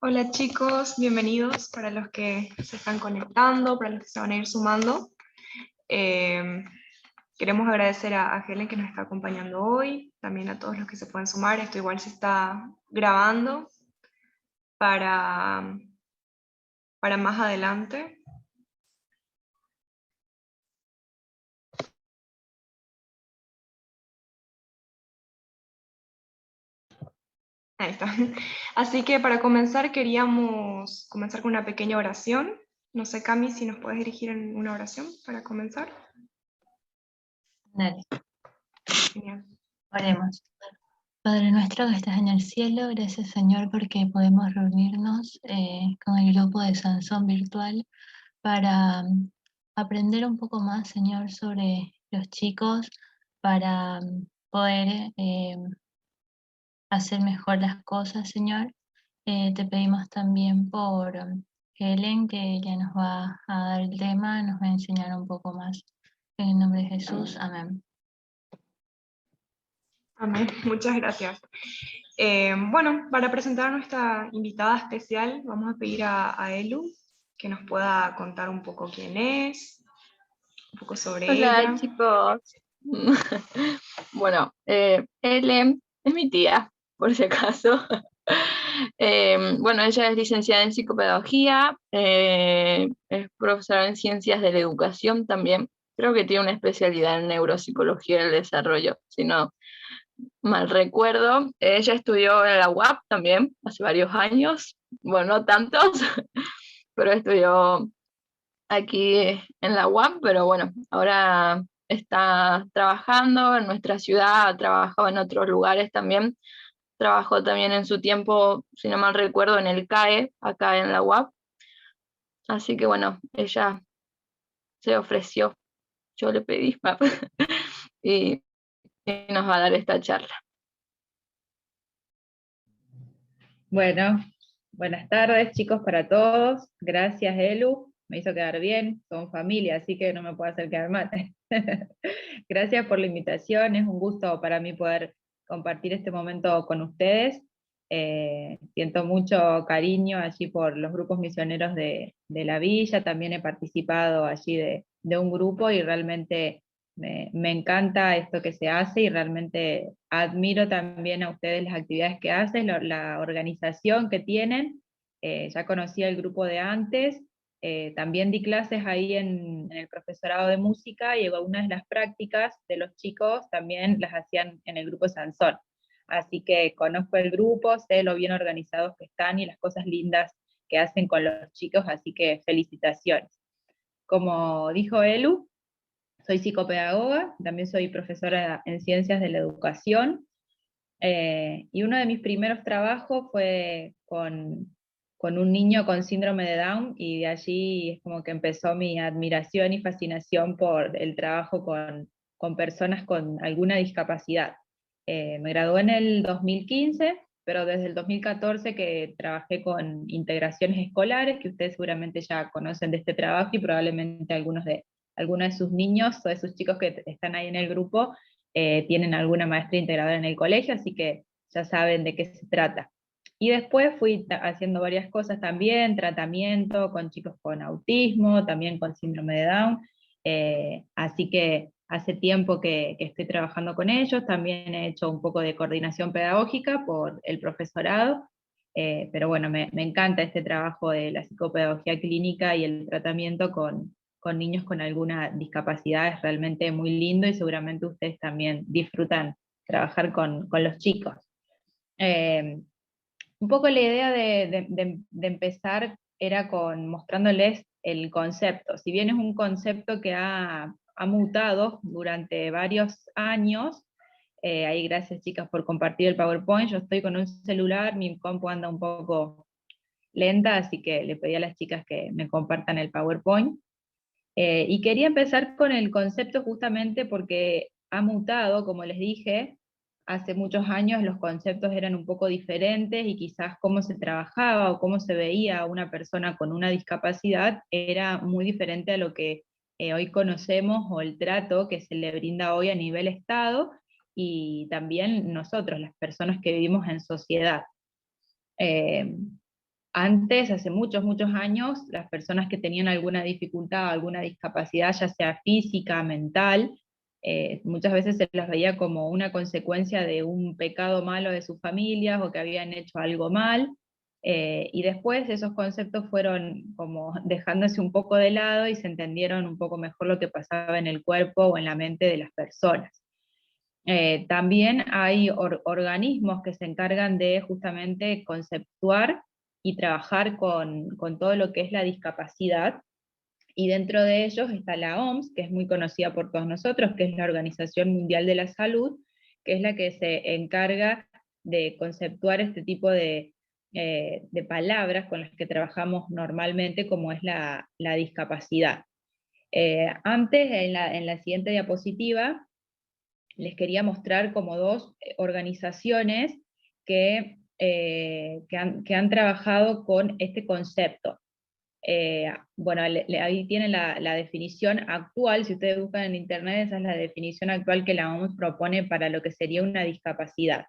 Hola chicos, bienvenidos para los que se están conectando, para los que se van a ir sumando. Eh, Queremos agradecer a Helen que nos está acompañando hoy, también a todos los que se pueden sumar. Esto igual se está grabando para, para más adelante. Ahí está. Así que para comenzar queríamos comenzar con una pequeña oración. No sé, Cami, si nos puedes dirigir en una oración para comenzar. Dale, Genial. oremos. Padre nuestro que estás en el cielo, gracias Señor porque podemos reunirnos con el grupo de Sansón virtual para aprender un poco más, Señor, sobre los chicos, para poder hacer mejor las cosas, Señor. Te pedimos también por Helen, que ya nos va a dar el tema, nos va a enseñar un poco más. En el nombre de Jesús, amén. Amén. Muchas gracias. Bueno, para presentar a nuestra invitada especial, vamos a pedir a Elu que nos pueda contar un poco quién es, un poco sobre Hola ella. chicos. Bueno, Ele es mi tía, por si acaso. Bueno, ella es licenciada en psicopedagogía, es profesora en ciencias de la educación también. Creo que tiene una especialidad en neuropsicología del desarrollo, si no mal recuerdo. Ella estudió en la UAP también, hace varios años. Bueno, no tantos, pero estudió aquí en la UAM, pero bueno, ahora está trabajando en nuestra ciudad, ha trabajado en otros lugares también, trabajó también en su tiempo, si no mal recuerdo, en el CAE, acá en la UAP, así que bueno, ella se ofreció, yo le pedí y, y nos va a dar esta charla. Bueno, buenas tardes chicos para todos. Gracias Elu, me hizo quedar bien, son familia, así que no me puedo hacer quedar mal. Gracias por la invitación, es un gusto para mí poder compartir este momento con ustedes. Siento mucho cariño allí por los grupos misioneros de la villa, también he participado allí de un grupo y realmente me encanta esto que se hace y realmente admiro también a ustedes las actividades que hacen, la organización que tienen. Ya conocía el grupo de antes, también di clases ahí en el profesorado de música y algunas de las prácticas de los chicos también las hacían en el grupo Sansón. Así que conozco el grupo, sé lo bien organizados que están y las cosas lindas que hacen con los chicos, así que felicitaciones. Como dijo Elu, soy psicopedagoga, también soy profesora en ciencias de la educación, y uno de mis primeros trabajos fue con un niño con síndrome de Down, y de allí es como que empezó mi admiración y fascinación por el trabajo con personas con alguna discapacidad. Me gradué en el 2015, pero desde el 2014 que trabajé con integraciones escolares, que ustedes seguramente ya conocen de este trabajo y probablemente algunos de sus niños o de sus chicos que están ahí en el grupo tienen alguna maestra integradora en el colegio, así que ya saben de qué se trata. Y después fui haciendo varias cosas también, tratamiento con chicos con autismo, también con síndrome de Down, así que hace tiempo que estoy trabajando con ellos, también he hecho un poco de coordinación pedagógica por el profesorado, pero bueno, me encanta este trabajo de la psicopedagogía clínica y el tratamiento con niños con alguna discapacidad, es realmente muy lindo y seguramente ustedes también disfrutan trabajar con los chicos. Eh, un poco la idea de empezar era mostrándoles el concepto. Si bien es un concepto que ha mutado durante varios años, ahí gracias chicas por compartir el PowerPoint, yo estoy con un celular, mi compu anda un poco lenta, así que le pedí a las chicas que me compartan el PowerPoint. Y quería empezar con el concepto justamente porque ha mutado, como les dije, hace muchos años los conceptos eran un poco diferentes y quizás cómo se trabajaba o cómo se veía a una persona con una discapacidad era muy diferente a lo que hoy conocemos o el trato que se le brinda hoy a nivel Estado y también nosotros, las personas que vivimos en sociedad. Antes, hace muchos, muchos años, las personas que tenían alguna dificultad, alguna discapacidad, ya sea física, mental, muchas veces se las veía como una consecuencia de un pecado malo de sus familias o que habían hecho algo mal, y después esos conceptos fueron como dejándose un poco de lado y se entendieron un poco mejor lo que pasaba en el cuerpo o en la mente de las personas. También hay organismos que se encargan de justamente conceptuar y trabajar con todo lo que es la discapacidad, y dentro de ellos está la OMS, que es muy conocida por todos nosotros, que es la Organización Mundial de la Salud, que es la que se encarga de conceptuar este tipo de palabras con las que trabajamos normalmente, como es la discapacidad. Antes, en la siguiente diapositiva, les quería mostrar como dos organizaciones que han trabajado con este concepto. Bueno, ahí tienen la definición actual. Si ustedes buscan en internet, esa es la definición actual que la OMS propone para lo que sería una discapacidad.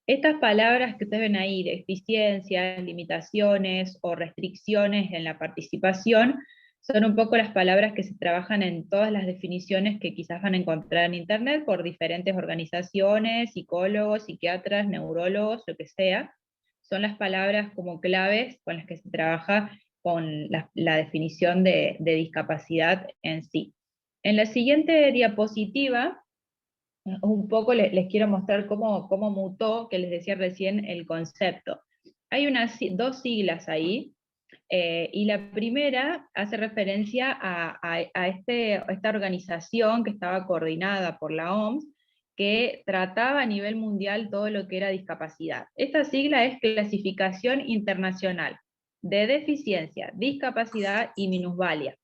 Estas palabras que ustedes ven ahí, deficiencias, limitaciones o restricciones en la participación, son un poco las palabras que se trabajan en todas las definiciones que quizás van a encontrar en internet por diferentes organizaciones, psicólogos, psiquiatras, neurólogos, lo que sea. Son las palabras como claves con las que se trabaja con la definición de discapacidad en sí. En la siguiente diapositiva, un poco les quiero mostrar cómo mutó, que les decía recién, el concepto. Hay dos siglas ahí, y la primera hace referencia a esta organización que estaba coordinada por la OMS, que trataba a nivel mundial todo lo que era discapacidad. Esta sigla es Clasificación Internacional de Deficiencia, Discapacidad y Minusvalía.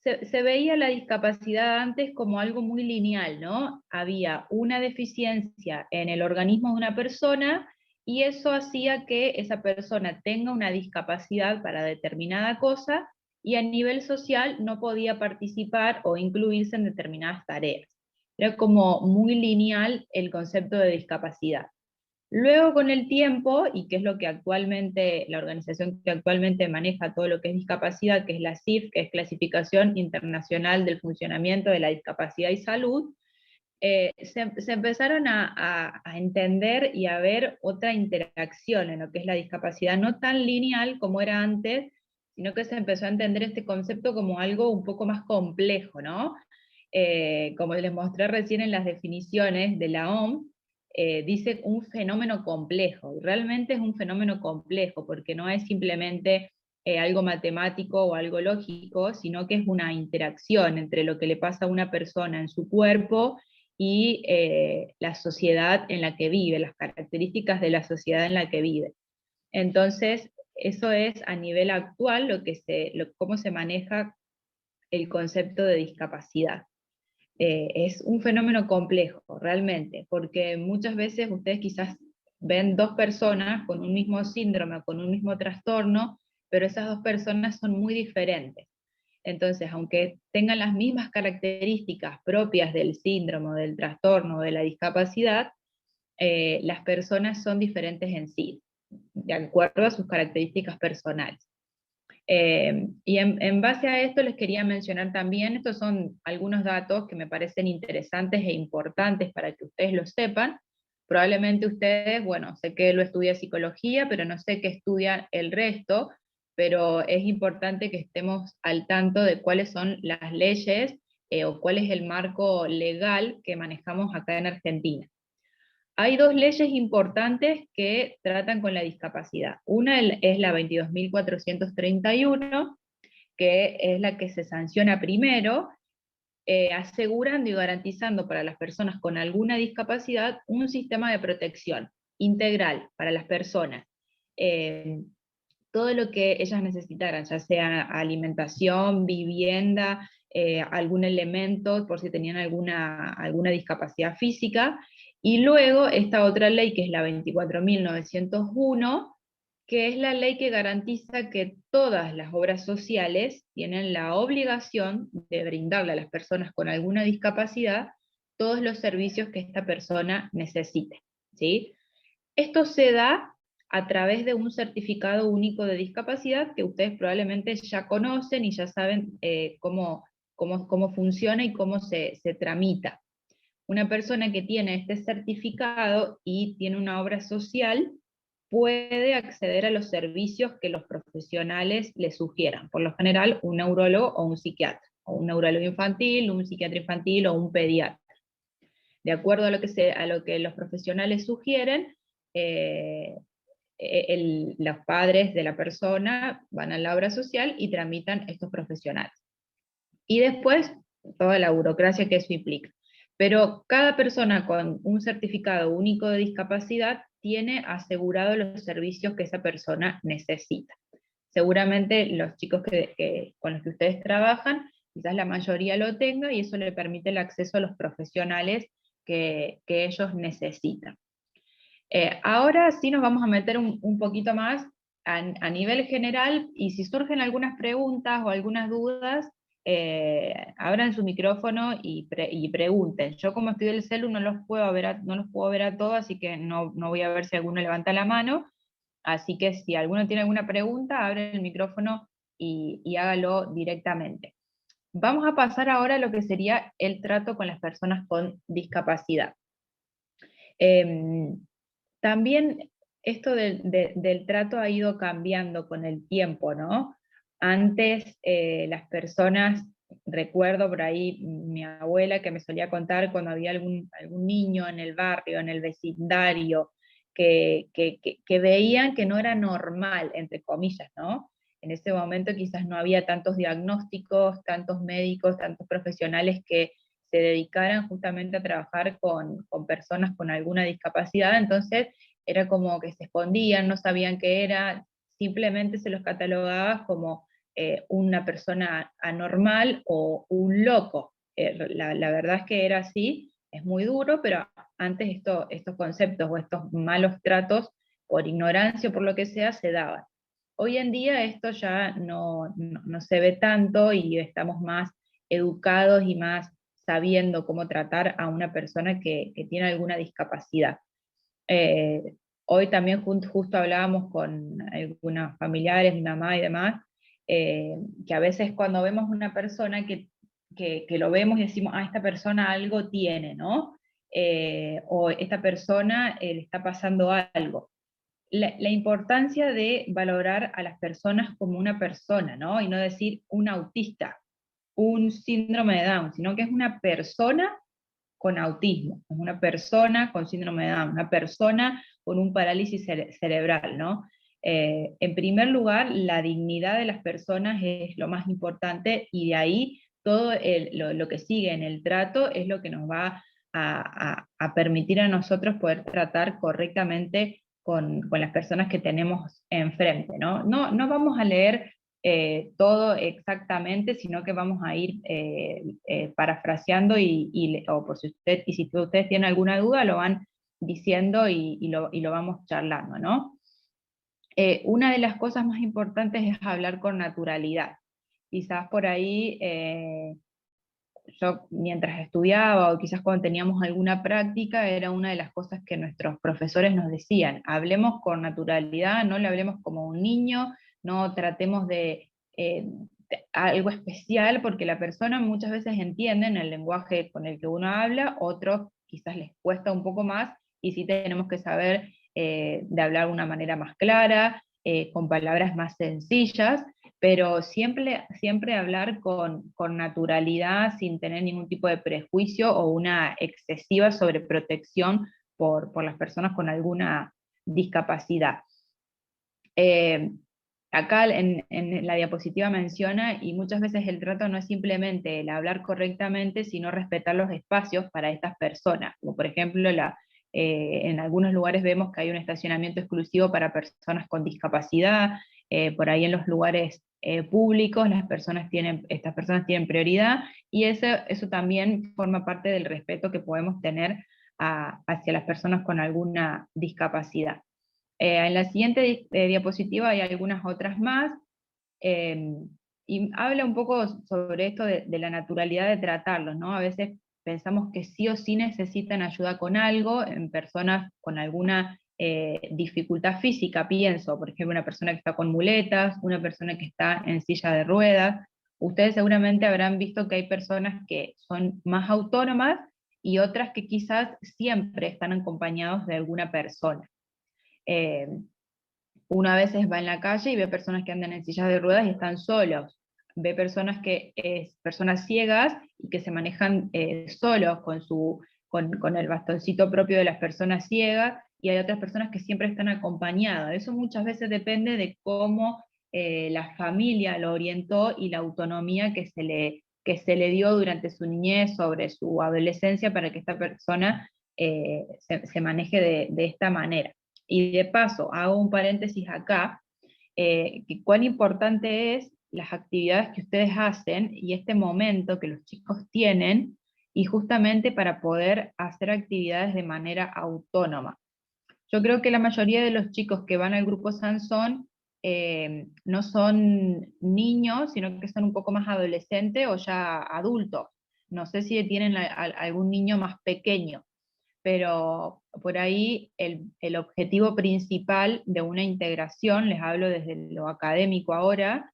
Se veía la discapacidad antes como algo muy lineal, ¿no? Había una deficiencia en el organismo de una persona y eso hacía que esa persona tenga una discapacidad para determinada cosa y a nivel social no podía participar o incluirse en determinadas tareas. Era como muy lineal el concepto de discapacidad. Luego con el tiempo, y que es lo que actualmente, la organización que actualmente maneja todo lo que es discapacidad, que es la CIF, que es Clasificación Internacional del Funcionamiento de la Discapacidad y Salud, se empezaron a entender y a ver otra interacción en lo que es la discapacidad, no tan lineal como era antes, sino que se empezó a entender este concepto como algo un poco más complejo, ¿no? Como les mostré recién en las definiciones de la OMS, dice un fenómeno complejo, y realmente es un fenómeno complejo, porque no es simplemente algo matemático o algo lógico, sino que es una interacción entre lo que le pasa a una persona en su cuerpo y la sociedad en la que vive, las características de la sociedad en la que vive. Entonces, eso es a nivel actual cómo se maneja el concepto de discapacidad. Es un fenómeno complejo, realmente, porque muchas veces ustedes quizás ven dos personas con un mismo síndrome o con un mismo trastorno, pero esas dos personas son muy diferentes. Entonces, aunque tengan las mismas características propias del síndrome, del trastorno, de la discapacidad, las personas son diferentes en sí, de acuerdo a sus características personales. Y en base a esto les quería mencionar también, estos son algunos datos que me parecen interesantes e importantes para que ustedes lo sepan. Probablemente ustedes, bueno, sé que lo estudia psicología, pero no sé qué estudia el resto, pero es importante que estemos al tanto de cuáles son las leyes o cuál es el marco legal que manejamos acá en Argentina. Hay dos leyes importantes que tratan con la discapacidad. Una es la 22.431, que es la que se sanciona primero, asegurando y garantizando para las personas con alguna discapacidad un sistema de protección integral para las personas. Todo lo que ellas necesitaran, ya sea alimentación, vivienda, algún elemento, por si tenían alguna discapacidad física. Y luego esta otra ley, que es la 24.901, que es la ley que garantiza que todas las obras sociales tienen la obligación de brindarle a las personas con alguna discapacidad todos los servicios que esta persona necesite, ¿sí? Esto se da a través de un certificado único de discapacidad que ustedes probablemente ya conocen y ya saben cómo funciona y cómo se tramita. Una persona que tiene este certificado y tiene una obra social puede acceder a los servicios que los profesionales le sugieran, por lo general un neurólogo o un psiquiatra, o un neurólogo infantil, un psiquiatra infantil o un pediatra. De acuerdo a lo que los profesionales sugieren, los padres de la persona van a la obra social y tramitan estos profesionales. Y después, toda la burocracia que eso implica. Pero cada persona con un certificado único de discapacidad tiene asegurado los servicios que esa persona necesita. Seguramente los chicos con los que ustedes trabajan, quizás la mayoría lo tenga, y eso le permite el acceso a los profesionales que ellos necesitan. Ahora sí nos vamos a meter un poquito más a nivel general, y si surgen algunas preguntas o algunas dudas, abran su micrófono y pregunten. Yo, como estoy del celu, no los puedo ver a todos, así que no voy a ver si alguno levanta la mano. Así que si alguno tiene alguna pregunta, abre el micrófono y hágalo directamente. Vamos a pasar ahora a lo que sería el trato con las personas con discapacidad. También esto del trato ha ido cambiando con el tiempo, ¿no? Antes las personas, recuerdo por ahí mi abuela que me solía contar cuando había algún niño en el barrio, en el vecindario, que veían que no era normal, entre comillas, ¿no? En ese momento quizás no había tantos diagnósticos, tantos médicos, tantos profesionales que se dedicaran justamente a trabajar con personas con alguna discapacidad, entonces era como que se escondían, no sabían qué era, simplemente se los catalogaba como una persona anormal o un loco. La verdad es que era así, es muy duro, pero antes estos conceptos o estos malos tratos, por ignorancia o por lo que sea, se daban. Hoy en día esto ya no se ve tanto, y estamos más educados y más sabiendo cómo tratar a una persona que tiene alguna discapacidad. Hoy también justo hablábamos con algunos familiares, mi mamá y demás, que a veces cuando vemos una persona que lo vemos y decimos, esta persona algo tiene, ¿no? O esta persona le está pasando algo. La importancia de valorar a las personas como una persona, ¿no? Y no decir un autista, un síndrome de Down, sino que es una persona con autismo, es una persona con síndrome de Down, una persona con un parálisis cerebral, ¿no? En primer lugar, la dignidad de las personas es lo más importante, y de ahí todo lo que sigue en el trato es lo que nos va a permitir a nosotros poder tratar correctamente con las personas que tenemos enfrente, ¿no? No vamos a leer todo exactamente, sino que vamos a ir parafraseando, o por si ustedes tienen alguna duda, lo van diciendo y lo vamos charlando, ¿no? Una de las cosas más importantes es hablar con naturalidad. Quizás por ahí, yo mientras estudiaba, o quizás cuando teníamos alguna práctica, era una de las cosas que nuestros profesores nos decían: hablemos con naturalidad, no le hablemos como un niño, no tratemos de algo especial, porque la persona muchas veces entiende el lenguaje con el que uno habla, otros quizás les cuesta un poco más, y sí tenemos que saber de hablar de una manera más clara, con palabras más sencillas, pero siempre hablar con naturalidad, sin tener ningún tipo de prejuicio o una excesiva sobreprotección por las personas con alguna discapacidad. Acá en la diapositiva menciona, y muchas veces el trato no es simplemente el hablar correctamente, sino respetar los espacios para estas personas, como por ejemplo en algunos lugares vemos que hay un estacionamiento exclusivo para personas con discapacidad, por ahí en los lugares públicos estas personas tienen prioridad, y eso también forma parte del respeto que podemos tener hacia las personas con alguna discapacidad. En la siguiente diapositiva hay algunas otras más, y habla un poco sobre esto de la naturalidad de tratarlos, ¿no? A veces pensamos que sí o sí necesitan ayuda con algo, en personas con alguna dificultad física, pienso, por ejemplo, una persona que está con muletas, una persona que está en silla de ruedas. Ustedes seguramente habrán visto que hay personas que son más autónomas y otras que quizás siempre están acompañados de alguna persona. Uno a veces va en la calle y ve personas que andan en sillas de ruedas y están solos. Ve personas personas ciegas y que se manejan solos con el bastoncito propio de las personas ciegas, y hay otras personas que siempre están acompañadas. Eso muchas veces depende de cómo la familia lo orientó y la autonomía que se le dio durante su niñez sobre su adolescencia para que esta persona se maneje de esta manera. Y de paso, hago un paréntesis acá, que cuán importante es las actividades que ustedes hacen y este momento que los chicos tienen, y justamente para poder hacer actividades de manera autónoma. Yo creo que la mayoría de los chicos que van al grupo Sansón no son niños, sino que son un poco más adolescentes o ya adultos. No sé si tienen algún niño más pequeño, pero por ahí el objetivo principal de una integración, les hablo desde lo académico ahora,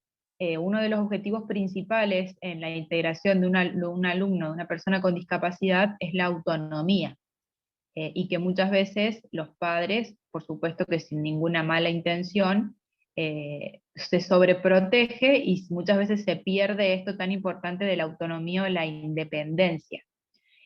uno de los objetivos principales en la integración de un alumno, de una persona con discapacidad, es la autonomía. Y que muchas veces los padres, por supuesto que sin ninguna mala intención, se sobreprotege y muchas veces se pierde esto tan importante de la autonomía o la independencia.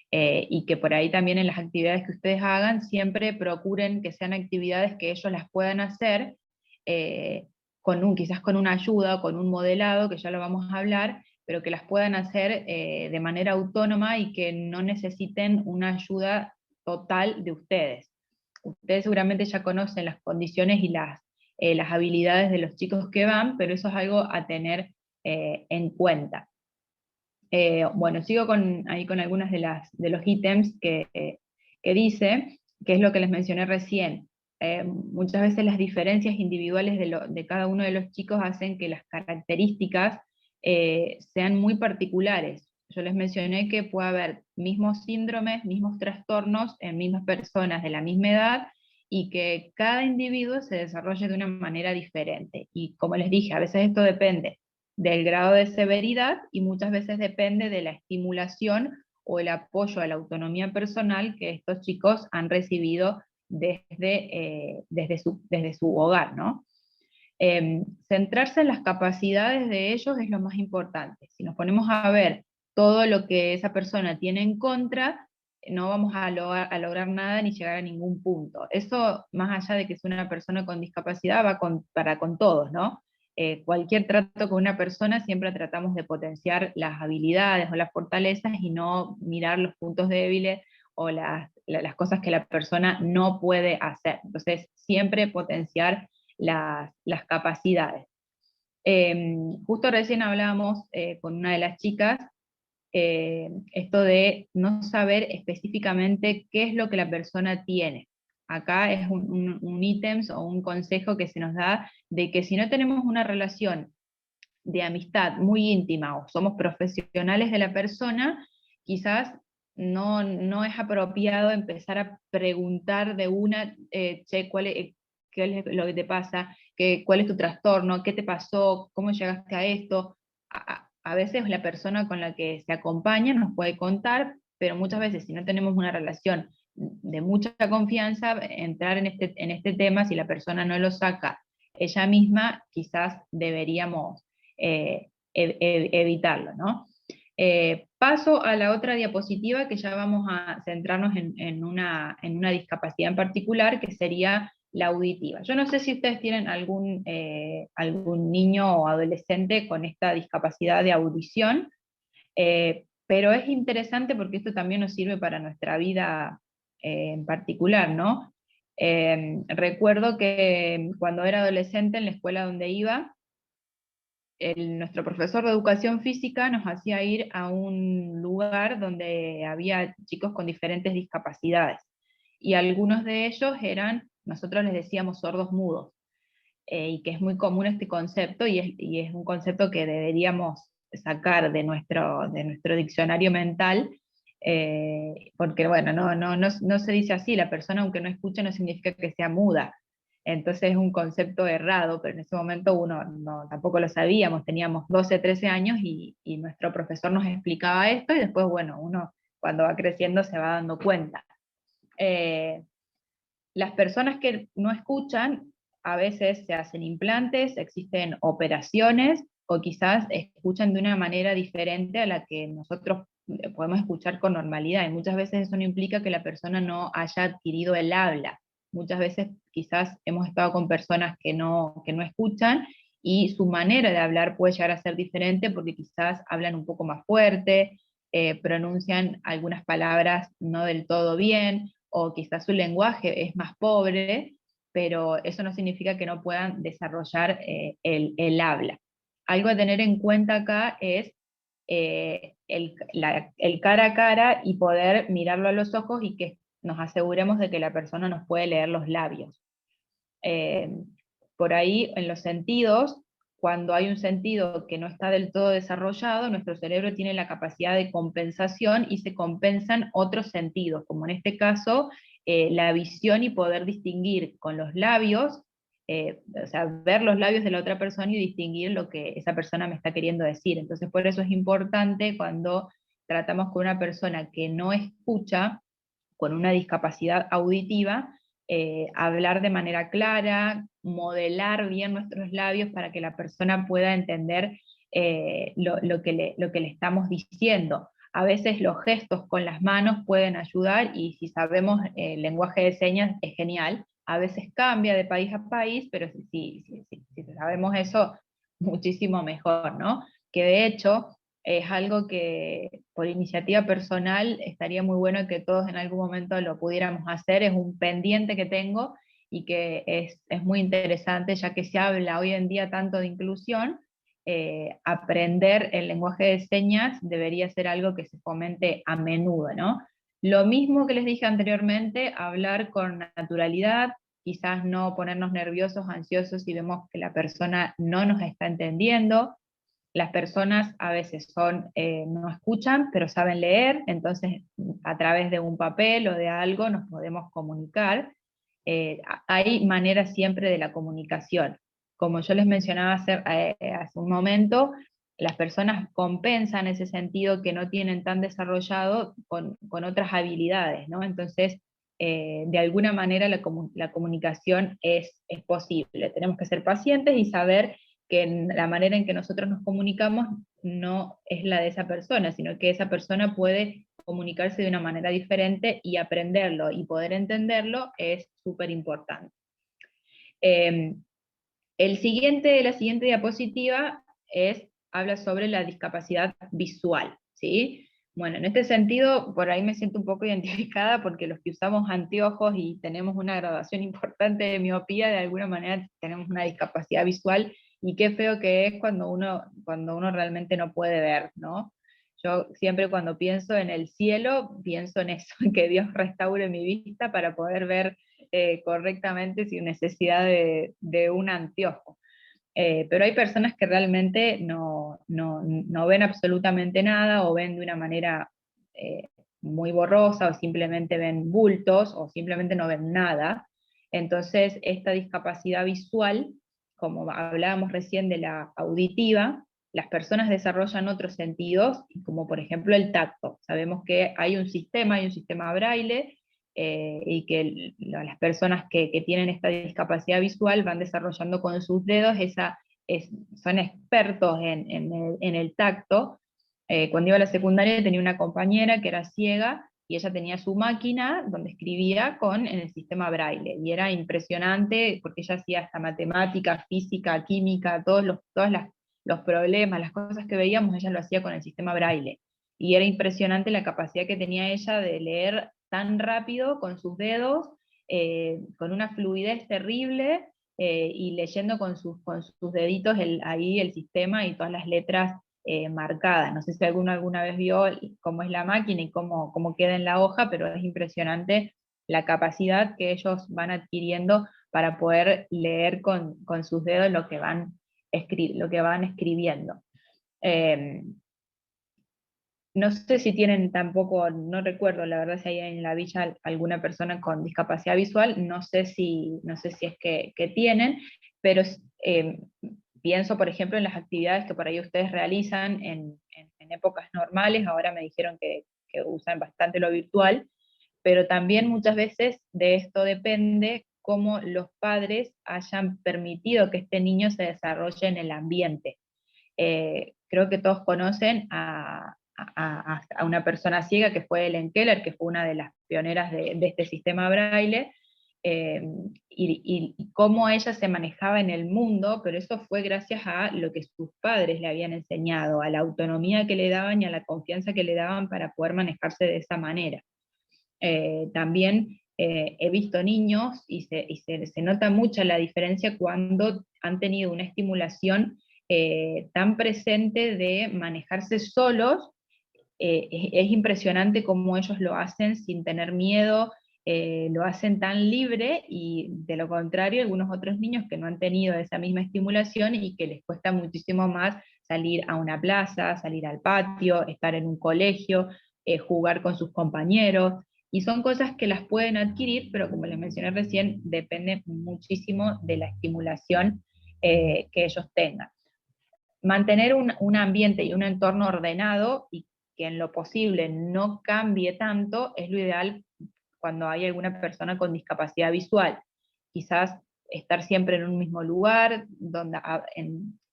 Y que por ahí también en las actividades que ustedes hagan, siempre procuren que sean actividades que ellos las puedan hacer, quizás con una ayuda o con un modelado, que ya lo vamos a hablar, pero que las puedan hacer de manera autónoma y que no necesiten una ayuda total de ustedes. Ustedes seguramente ya conocen las condiciones y las habilidades de los chicos que van, pero eso es algo a tener en cuenta. Bueno, sigo ahí con algunos de los ítems que dice, que es lo que les mencioné recién. Muchas veces las diferencias individuales de cada uno de los chicos hacen que las características sean muy particulares. Yo les mencioné que puede haber mismos síndromes, mismos trastornos en mismas personas de la misma edad, y que cada individuo se desarrolle de una manera diferente. Y como les dije, a veces esto depende del grado de severidad y muchas veces depende de la estimulación o el apoyo a la autonomía personal que estos chicos han recibido desde su hogar, ¿no? Centrarse en las capacidades de ellos es lo más importante. Si nos ponemos a ver todo lo que esa persona tiene en contra, no vamos a lograr nada ni llegar a ningún punto. Eso, más allá de que es una persona con discapacidad, va para con todos, ¿no? Cualquier trato con una persona siempre tratamos de potenciar las habilidades o las fortalezas y no mirar los puntos débiles o las cosas que la persona no puede hacer. Entonces, siempre potenciar las capacidades. Justo recién hablábamos con una de las chicas, esto de no saber específicamente qué es lo que la persona tiene. Acá es un ítem o un consejo que se nos da de que si no tenemos una relación de amistad muy íntima o somos profesionales de la persona, quizás no es apropiado empezar a preguntar de una, che, ¿qué es lo que te pasa? ¿Cuál es tu trastorno? ¿Qué te pasó? ¿Cómo llegaste a esto? A veces la persona con la que se acompaña nos puede contar, pero muchas veces si no tenemos una relación de mucha confianza, entrar en este tema, si la persona no lo saca ella misma, quizás deberíamos evitarlo, ¿no? Paso a la otra diapositiva, que ya vamos a centrarnos en una discapacidad en particular, que sería la auditiva. Yo no sé si ustedes tienen algún niño o adolescente con esta discapacidad de audición, pero es interesante porque esto también nos sirve para nuestra vida en particular, ¿no? Recuerdo que cuando era adolescente en la escuela donde iba, nuestro profesor de educación física nos hacía ir a un lugar donde había chicos con diferentes discapacidades, y algunos de ellos nosotros les decíamos sordos mudos, y que es muy común este concepto, y es un concepto que deberíamos sacar de nuestro diccionario mental, porque bueno, no se dice así, la persona aunque no escuche no significa que sea muda. Entonces es un concepto errado, pero en ese momento uno tampoco lo sabíamos, teníamos 12, 13 años y nuestro profesor nos explicaba esto y después, bueno, uno cuando va creciendo se va dando cuenta. Las personas que no escuchan, a veces se hacen implantes, existen operaciones, o quizás escuchan de una manera diferente a la que nosotros podemos escuchar con normalidad, y muchas veces eso no implica que la persona no haya adquirido el habla. Muchas veces quizás hemos estado con personas que no escuchan, y su manera de hablar puede llegar a ser diferente porque quizás hablan un poco más fuerte, pronuncian algunas palabras no del todo bien, o quizás su lenguaje es más pobre, pero eso no significa que no puedan desarrollar el habla. Algo a tener en cuenta acá es el cara a cara y poder mirarlo a los ojos y que nos aseguremos de que la persona nos puede leer los labios. Por ahí, en los sentidos, cuando hay un sentido que no está del todo desarrollado, nuestro cerebro tiene la capacidad de compensación y se compensan otros sentidos, como en este caso, la visión y poder distinguir con los labios, o sea, ver los labios de la otra persona y distinguir lo que esa persona me está queriendo decir. Entonces, por eso es importante cuando tratamos con una persona que no escucha, con una discapacidad auditiva, hablar de manera clara, modelar bien nuestros labios para que la persona pueda entender lo que le estamos diciendo. A veces los gestos con las manos pueden ayudar y si sabemos el lenguaje de señas es genial. A veces cambia de país a país, pero si sabemos eso, muchísimo mejor, ¿no? Que de hecho es algo que por iniciativa personal estaría muy bueno que todos en algún momento lo pudiéramos hacer, es un pendiente que tengo y que es muy interesante, ya que se habla hoy en día tanto de inclusión, aprender el lenguaje de señas debería ser algo que se fomente a menudo, ¿no? Lo mismo que les dije anteriormente, hablar con naturalidad, quizás no ponernos nerviosos, ansiosos si vemos que la persona no nos está entendiendo. Las personas a veces no escuchan, pero saben leer, entonces a través de un papel o de algo nos podemos comunicar. Hay maneras siempre de la comunicación. Como yo les mencionaba hace un momento, las personas compensan ese sentido que no tienen tan desarrollado con otras habilidades, ¿no? Entonces, de alguna manera la comunicación es posible. Tenemos que ser pacientes y saber que la manera en que nosotros nos comunicamos no es la de esa persona, sino que esa persona puede comunicarse de una manera diferente y aprenderlo y poder entenderlo es súper importante. La siguiente diapositiva habla sobre la discapacidad visual, ¿sí? Bueno, en este sentido, por ahí me siento un poco identificada porque los que usamos anteojos y tenemos una graduación importante de miopía, de alguna manera tenemos una discapacidad visual, y qué feo que es cuando uno realmente no puede ver, ¿no? Yo siempre cuando pienso en el cielo, pienso en eso, en que Dios restaure mi vista para poder ver correctamente sin necesidad de un anteojo. Pero hay personas que realmente no ven absolutamente nada, o ven de una manera muy borrosa, o simplemente ven bultos, o simplemente no ven nada. Entonces, esta discapacidad visual, como hablábamos recién de la auditiva, las personas desarrollan otros sentidos, como por ejemplo el tacto. Sabemos que hay un sistema braille, y que las personas que tienen esta discapacidad visual van desarrollando con sus dedos, son expertos en el tacto. Cuando iba a la secundaria tenía una compañera que era ciega, y ella tenía su máquina donde escribía en el sistema braille, y era impresionante porque ella hacía hasta matemática, física, química, todos los problemas, las cosas que veíamos, ella lo hacía con el sistema braille. Y era impresionante la capacidad que tenía ella de leer tan rápido con sus dedos, con una fluidez terrible, y leyendo con sus deditos ahí el sistema y todas las letras marcadas. No sé si alguna vez vio cómo es la máquina y cómo queda en la hoja, pero es impresionante la capacidad que ellos van adquiriendo para poder leer con sus dedos lo que van escribiendo. No sé si tienen tampoco, no recuerdo la verdad si hay en la villa alguna persona con discapacidad visual, no sé si es que tienen, pero pienso, por ejemplo, en las actividades que por ahí ustedes realizan en épocas normales. Ahora me dijeron que usan bastante lo virtual, pero también muchas veces de esto depende cómo los padres hayan permitido que este niño se desarrolle en el ambiente. Creo que todos conocen a una persona ciega que fue Helen Keller, que fue una de las pioneras de este sistema Braille, y cómo ella se manejaba en el mundo, pero eso fue gracias a lo que sus padres le habían enseñado, a la autonomía que le daban y a la confianza que le daban para poder manejarse de esa manera. También he visto niños y se nota mucha la diferencia cuando han tenido una estimulación tan presente de manejarse solos. Es impresionante cómo ellos lo hacen sin tener miedo, lo hacen tan libre, y de lo contrario algunos otros niños que no han tenido esa misma estimulación y que les cuesta muchísimo más salir a una plaza, salir al patio, estar en un colegio, jugar con sus compañeros. Y son cosas que las pueden adquirir, pero como les mencioné recién, depende muchísimo de la estimulación que ellos tengan. Mantener un ambiente y un entorno ordenado y que en lo posible no cambie tanto es lo ideal cuando hay alguna persona con discapacidad visual. Quizás estar siempre en un mismo lugar,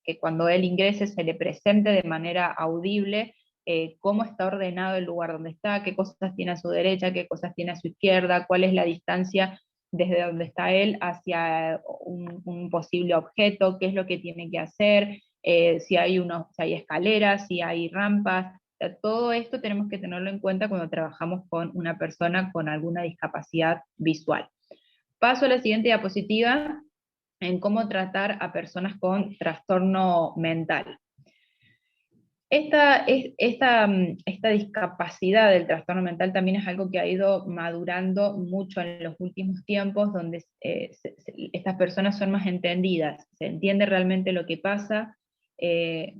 que cuando él ingrese se le presente de manera audible cómo está ordenado el lugar donde está, qué cosas tiene a su derecha, qué cosas tiene a su izquierda, cuál es la distancia desde donde está él hacia un posible objeto, qué es lo que tiene que hacer, si hay escaleras, si hay rampas. O sea, todo esto tenemos que tenerlo en cuenta cuando trabajamos con una persona con alguna discapacidad visual. Paso a la siguiente diapositiva en cómo tratar a personas con trastorno mental. Esta discapacidad del trastorno mental también es algo que ha ido madurando mucho en los últimos tiempos, donde estas personas son más entendidas, se entiende realmente lo que pasa.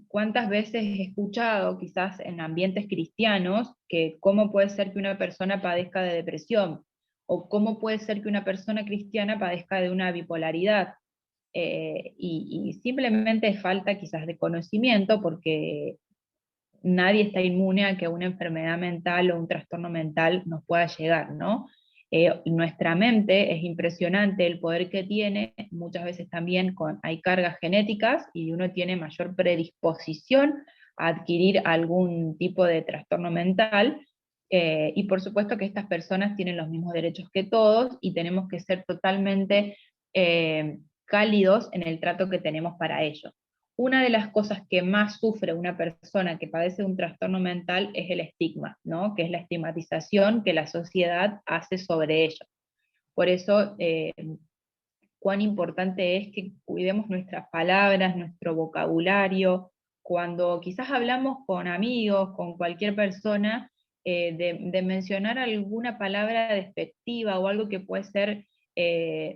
¿Cuántas veces he escuchado, quizás en ambientes cristianos, que cómo puede ser que una persona padezca de depresión? ¿O cómo puede ser que una persona cristiana padezca de una bipolaridad? Y simplemente falta quizás de conocimiento, porque nadie está inmune a que una enfermedad mental o un trastorno mental nos pueda llegar, ¿no? Nuestra mente es impresionante el poder que tiene, muchas veces también hay cargas genéticas y uno tiene mayor predisposición a adquirir algún tipo de trastorno mental, y por supuesto que estas personas tienen los mismos derechos que todos y tenemos que ser totalmente cálidos en el trato que tenemos para ellos. Una de las cosas que más sufre una persona que padece un trastorno mental es el estigma, ¿no? Que es la estigmatización que la sociedad hace sobre ellos. Por eso, cuán importante es que cuidemos nuestras palabras, nuestro vocabulario, cuando quizás hablamos con amigos, con cualquier persona, de mencionar alguna palabra despectiva o algo que puede ser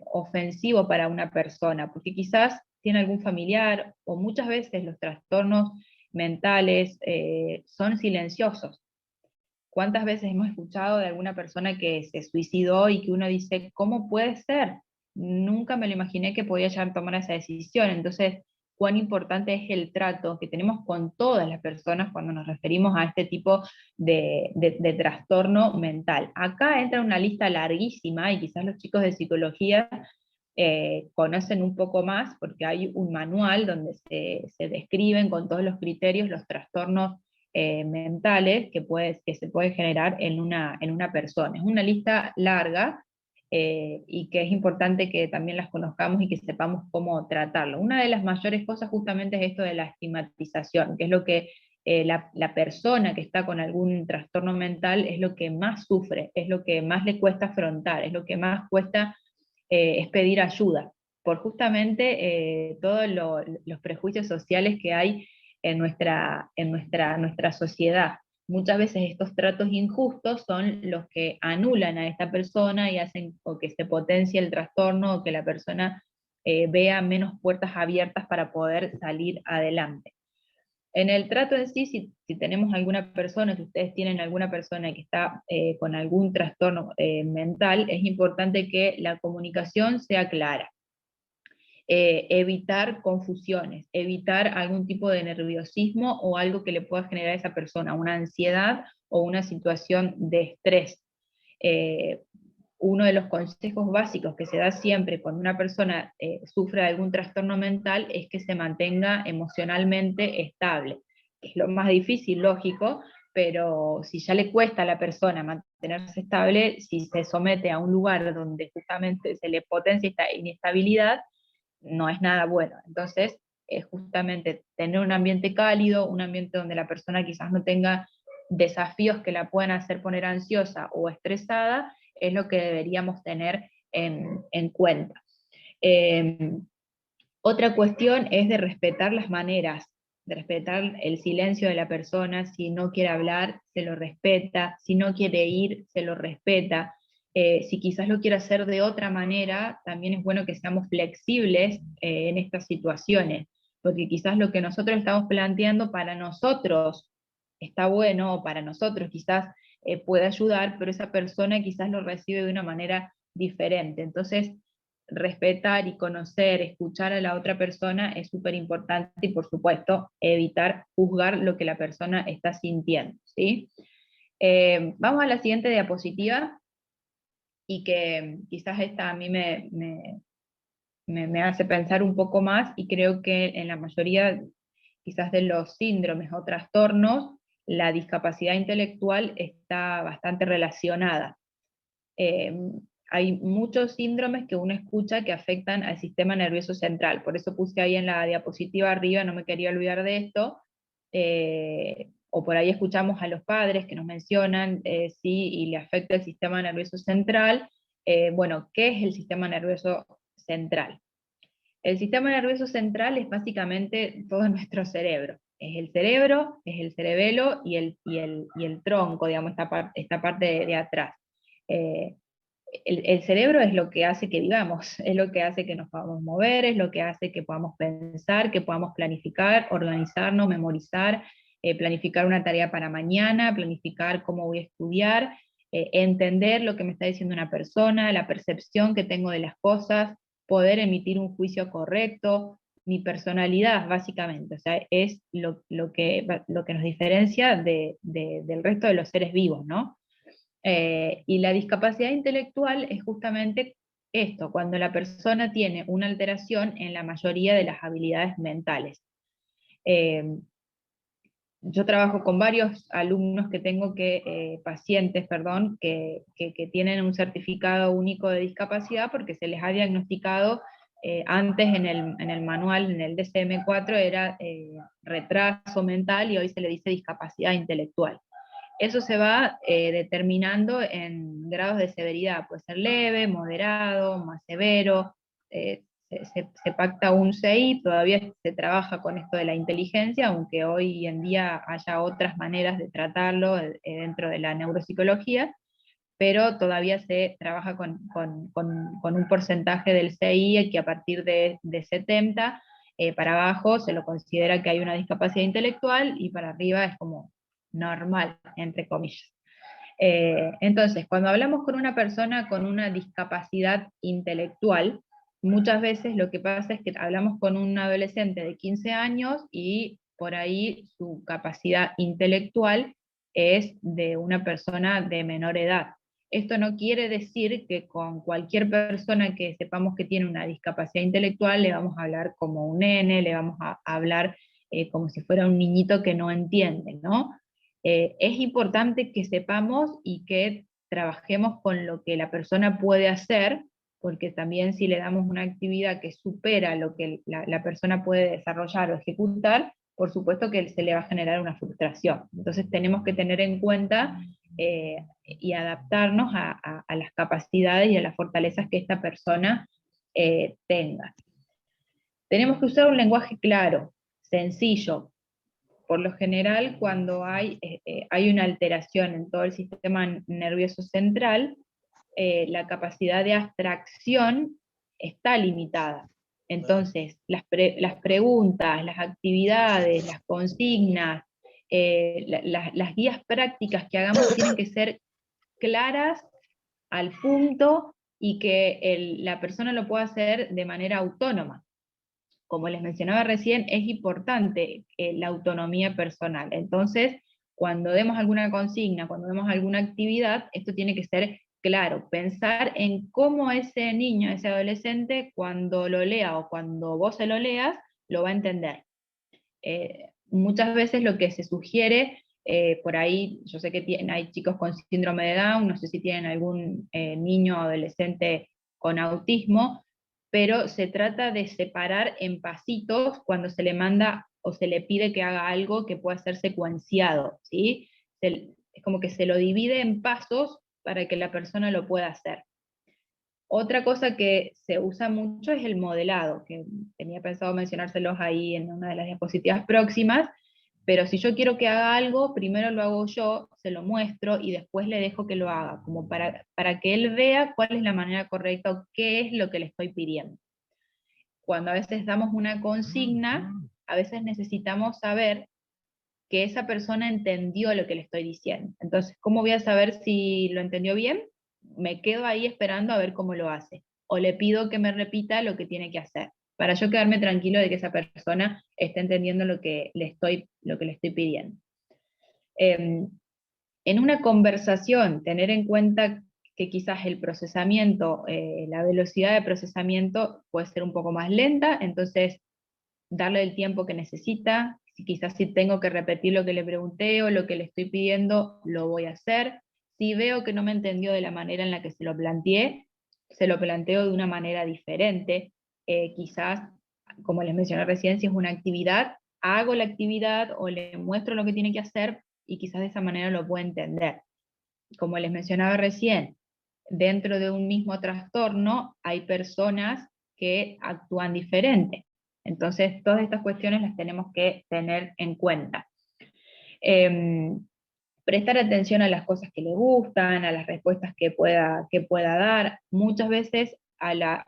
ofensivo para una persona, porque quizás tiene algún familiar, o muchas veces los trastornos mentales son silenciosos. ¿Cuántas veces hemos escuchado de alguna persona que se suicidó y que uno dice, ¿cómo puede ser? Nunca me lo imaginé que podía llegar a tomar esa decisión. Entonces, cuán importante es el trato que tenemos con todas las personas cuando nos referimos a este tipo de trastorno mental. Acá entra una lista larguísima, y quizás los chicos de psicología conocen un poco más, porque hay un manual donde se describen con todos los criterios los trastornos mentales que se puede generar en una persona. Es una lista larga, y que es importante que también las conozcamos y que sepamos cómo tratarlo. Una de las mayores cosas justamente es esto de la estigmatización, que es lo que la persona que está con algún trastorno mental es lo que más sufre, es lo que más le cuesta afrontar, es lo que más cuesta es pedir ayuda, por justamente todos los prejuicios sociales que hay en nuestra sociedad. Muchas veces estos tratos injustos son los que anulan a esta persona y hacen o que se potencie el trastorno, o que la persona vea menos puertas abiertas para poder salir adelante. En el trato en sí, si tenemos alguna persona, si ustedes tienen alguna persona que está con algún trastorno mental, es importante que la comunicación sea clara. Evitar confusiones, evitar algún tipo de nerviosismo o algo que le pueda generar a esa persona, una ansiedad o una situación de estrés. Uno de los consejos básicos que se da siempre cuando una persona sufre de algún trastorno mental es que se mantenga emocionalmente estable. Es lo más difícil, lógico, pero si ya le cuesta a la persona mantenerse estable, si se somete a un lugar donde justamente se le potencia esta inestabilidad, no es nada bueno. Entonces, justamente tener un ambiente cálido, un ambiente donde la persona quizás no tenga desafíos que la puedan hacer poner ansiosa o estresada, es lo que deberíamos tener en cuenta. Otra cuestión es de respetar las maneras, de respetar el silencio de la persona. Si no quiere hablar, se lo respeta; si no quiere ir, se lo respeta. Si quizás lo quiere hacer de otra manera, también es bueno que seamos flexibles en estas situaciones, porque quizás lo que nosotros estamos planteando para nosotros está bueno, o para nosotros quizás puede ayudar, pero esa persona quizás lo recibe de una manera diferente. Entonces, respetar y conocer, escuchar a la otra persona es súper importante, y por supuesto, evitar juzgar lo que la persona está sintiendo, ¿sí? Vamos a la siguiente diapositiva, y que quizás esta a mí me hace pensar un poco más, y creo que en la mayoría quizás de los síndromes o trastornos, la discapacidad intelectual está bastante relacionada. Hay muchos síndromes que uno escucha que afectan al sistema nervioso central, por eso puse ahí en la diapositiva arriba, no me quería olvidar de esto. O por ahí escuchamos a los padres que nos mencionan sí, y le afecta el sistema nervioso central. Bueno, ¿qué es el sistema nervioso central? El sistema nervioso central es básicamente todo nuestro cerebro. Es el cerebro, es el cerebelo y el tronco, digamos, esta parte de atrás. El cerebro es lo que hace que vivamos, es lo que hace que nos podamos mover, es lo que hace que podamos pensar, que podamos planificar, organizarnos, memorizar, planificar una tarea para mañana, planificar cómo voy a estudiar, entender lo que me está diciendo una persona, la percepción que tengo de las cosas, poder emitir un juicio correcto, mi personalidad, básicamente. O sea, es lo que nos diferencia del resto de los seres vivos, ¿no? Y la discapacidad intelectual es justamente esto, cuando la persona tiene una alteración en la mayoría de las habilidades mentales. Yo trabajo con varios alumnos que tengo pacientes, perdón, que tienen un certificado único de discapacidad porque se les ha diagnosticado antes en el manual, en el DSM-4 era retraso mental, y hoy se le dice discapacidad intelectual. Eso se va determinando en grados de severidad, puede ser leve, moderado, más severo. Se pacta un CI, todavía se trabaja con esto de la inteligencia, aunque hoy en día haya otras maneras de tratarlo dentro de la neuropsicología, pero todavía se trabaja con un porcentaje del CI que a partir de 70 para abajo se lo considera que hay una discapacidad intelectual, y para arriba es como normal, entre comillas. Entonces, cuando hablamos con una persona con una discapacidad intelectual, muchas veces lo que pasa es que hablamos con un adolescente de 15 años y por ahí su capacidad intelectual es de una persona de menor edad. Esto no quiere decir que con cualquier persona que sepamos que tiene una discapacidad intelectual le vamos a hablar como un nene, le vamos a hablar como si fuera un niñito que no entiende, ¿no? Es importante que sepamos y que trabajemos con lo que la persona puede hacer, porque también si le damos una actividad que supera lo que la persona puede desarrollar o ejecutar, por supuesto que se le va a generar una frustración. Entonces tenemos que tener en cuenta y adaptarnos a las capacidades y a las fortalezas que esta persona tenga. Tenemos que usar un lenguaje claro, sencillo. Por lo general, cuando hay una alteración en todo el sistema nervioso central, la capacidad de abstracción está limitada. Entonces, las preguntas, las actividades, las consignas, las guías prácticas que hagamos tienen que ser claras, al punto, y que la persona lo pueda hacer de manera autónoma. Como les mencionaba recién, es importante la autonomía personal. Entonces, cuando demos alguna consigna, cuando demos alguna actividad, esto tiene que ser claro, pensar en cómo ese niño, ese adolescente, cuando lo lea o cuando vos se lo leas, lo va a entender. Muchas veces lo que se sugiere, por ahí, yo sé que hay chicos con síndrome de Down, no sé si tienen algún niño o adolescente con autismo, pero se trata de separar en pasitos cuando se le manda o se le pide que haga algo que pueda ser secuenciado, ¿sí? Es como que se lo divide en pasos para que la persona lo pueda hacer. Otra cosa que se usa mucho es el modelado, que tenía pensado mencionárselos ahí en una de las diapositivas próximas, pero si yo quiero que haga algo, primero lo hago yo, se lo muestro y después le dejo que lo haga, como para que él vea cuál es la manera correcta o qué es lo que le estoy pidiendo. Cuando a veces damos una consigna, a veces necesitamos saber que esa persona entendió lo que le estoy diciendo. Entonces, ¿cómo voy a saber si lo entendió bien? Me quedo ahí esperando a ver cómo lo hace. O le pido que me repita lo que tiene que hacer, para yo quedarme tranquilo de que esa persona está entendiendo lo que le estoy pidiendo. En una conversación, tener en cuenta que quizás el procesamiento, la velocidad de procesamiento puede ser un poco más lenta, entonces darle el tiempo que necesita. Quizás si tengo que repetir lo que le pregunté o lo que le estoy pidiendo, lo voy a hacer. Si veo que no me entendió de la manera en la que se lo planteé, se lo planteo de una manera diferente. Quizás, como les mencioné recién, si es una actividad, hago la actividad o le muestro lo que tiene que hacer y quizás de esa manera lo pueda entender. Como les mencionaba recién, dentro de un mismo trastorno hay personas que actúan diferente. Entonces, todas estas cuestiones las tenemos que tener en cuenta. Prestar atención a las cosas que le gustan, a las respuestas que pueda dar. Muchas veces a las